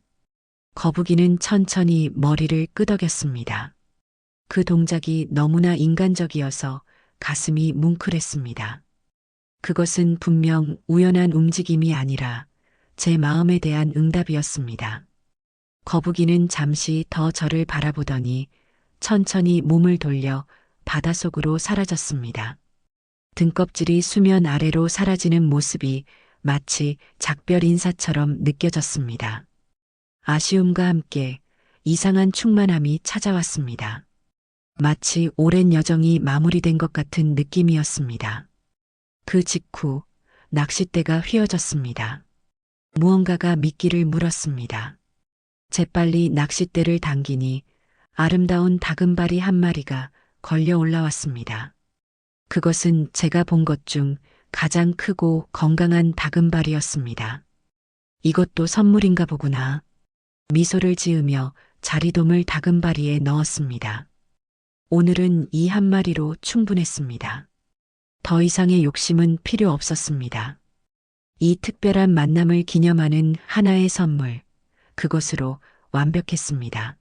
거북이는 천천히 머리를 끄덕였습니다. 그 동작이 너무나 인간적이어서 가슴이 뭉클했습니다. 그것은 분명 우연한 움직임이 아니라 제 마음에 대한 응답이었습니다. 거북이는 잠시 더 저를 바라보더니 천천히 몸을 돌려 바닷속으로 사라졌습니다. 등껍질이 수면 아래로 사라지는 모습이 마치 작별 인사처럼 느껴졌습니다. 아쉬움과 함께 이상한 충만함이 찾아왔습니다. 마치 오랜 여정이 마무리된 것 같은 느낌이었습니다. 그 직후 낚싯대가 휘어졌습니다. 무언가가 미끼를 물었습니다. 재빨리 낚싯대를 당기니 아름다운 다금바리 한 마리가 걸려 올라왔습니다. 그것은 제가 본 것 중 가장 크고 건강한 다금바리였습니다. 이것도 선물인가 보구나. 미소를 지으며 자리돔을 다금바리에 넣었습니다. 오늘은 이 한 마리로 충분했습니다. 더 이상의 욕심은 필요 없었습니다. 이 특별한 만남을 기념하는 하나의 선물, 그것으로 완벽했습니다.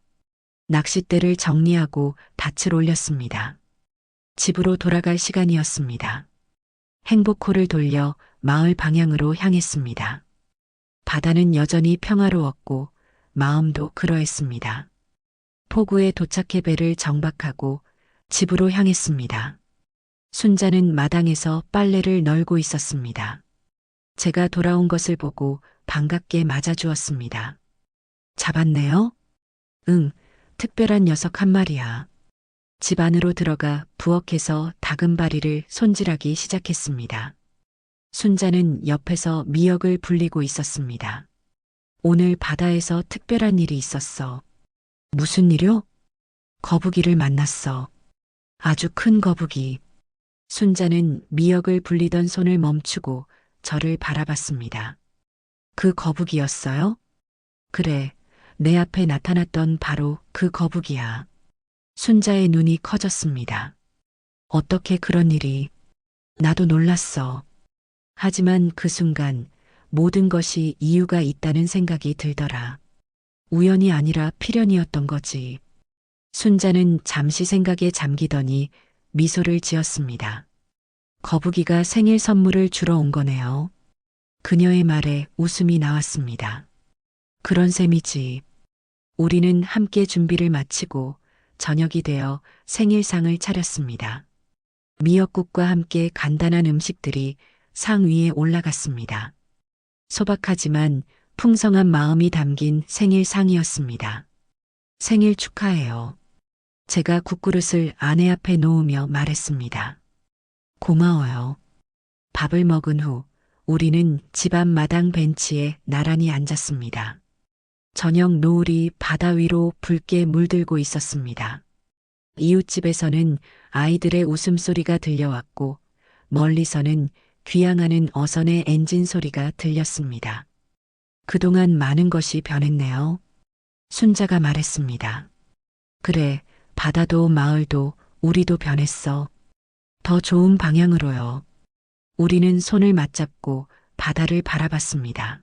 낚싯대를 정리하고 닻을 올렸습니다. 집으로 돌아갈 시간이었습니다. 행복호를 돌려 마을 방향으로 향했습니다. 바다는 여전히 평화로웠고 마음도 그러했습니다. 포구에 도착해 배를 정박하고 집으로 향했습니다. 순자는 마당에서 빨래를 널고 있었습니다. 제가 돌아온 것을 보고 반갑게 맞아주었습니다. 잡았네요? 응, 특별한 녀석 한 마리야. 집 안으로 들어가 부엌에서 다금바리를 손질하기 시작했습니다. 순자는 옆에서 미역을 불리고 있었습니다. 오늘 바다에서 특별한 일이 있었어. 무슨 일이요? 거북이를 만났어. 아주 큰 거북이. 순자는 미역을 불리던 손을 멈추고 저를 바라봤습니다. 그 거북이였어요? 그래, 내 앞에 나타났던 바로 그 거북이야. 순자의 눈이 커졌습니다. 어떻게 그런 일이? 나도 놀랐어. 하지만 그 순간 모든 것이 이유가 있다는 생각이 들더라. 우연이 아니라 필연이었던 거지. 순자는 잠시 생각에 잠기더니 미소를 지었습니다. 거북이가 생일 선물을 주러 온 거네요. 그녀의 말에 웃음이 나왔습니다. 그런 셈이지. 우리는 함께 준비를 마치고 저녁이 되어 생일상을 차렸습니다. 미역국과 함께 간단한 음식들이 상 위에 올라갔습니다. 소박하지만 풍성한 마음이 담긴 생일상이었습니다. 생일 축하해요. 제가 국그릇을 아내 앞에 놓으며 말했습니다. 고마워요. 밥을 먹은 후 우리는 집 앞 마당 벤치에 나란히 앉았습니다. 저녁 노을이 바다 위로 붉게 물들고 있었습니다. 이웃집에서는 아이들의 웃음소리가 들려왔고 멀리서는 귀향하는 어선의 엔진 소리가 들렸습니다. 그동안 많은 것이 변했네요. 순자가 말했습니다. 그래, 바다도 마을도 우리도 변했어. 더 좋은 방향으로요. 우리는 손을 맞잡고 바다를 바라봤습니다.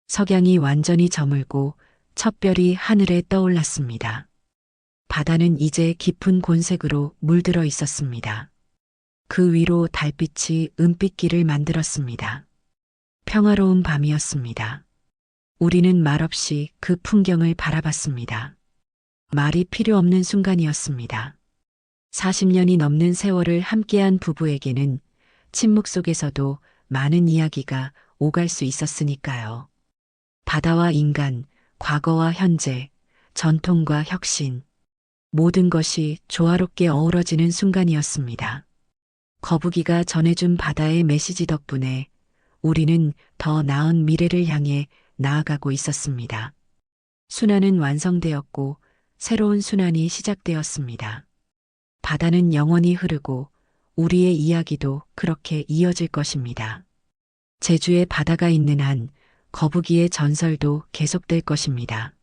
석양이 완전히 저물고 첫 별이 하늘에 떠올랐습니다. 바다는 이제 깊은 곤색으로 물들어 있었습니다. 그 위로 달빛이 은빛길을 만들었습니다. 평화로운 밤이었습니다. 우리는 말없이 그 풍경을 바라봤습니다. 말이 필요 없는 순간이었습니다. 40년이 넘는 세월을 함께한 부부에게는 침묵 속에서도 많은 이야기가 오갈 수 있었으니까요. 바다와 인간, 과거와 현재, 전통과 혁신, 모든 것이 조화롭게 어우러지는 순간이었습니다. 거북이가 전해준 바다의 메시지 덕분에 우리는 더 나은 미래를 향해 나아가고 있었습니다. 순환은 완성되었고 새로운 순환이 시작되었습니다. 바다는 영원히 흐르고 우리의 이야기도 그렇게 이어질 것입니다. 제주에 바다가 있는 한 거북이의 전설도 계속될 것입니다.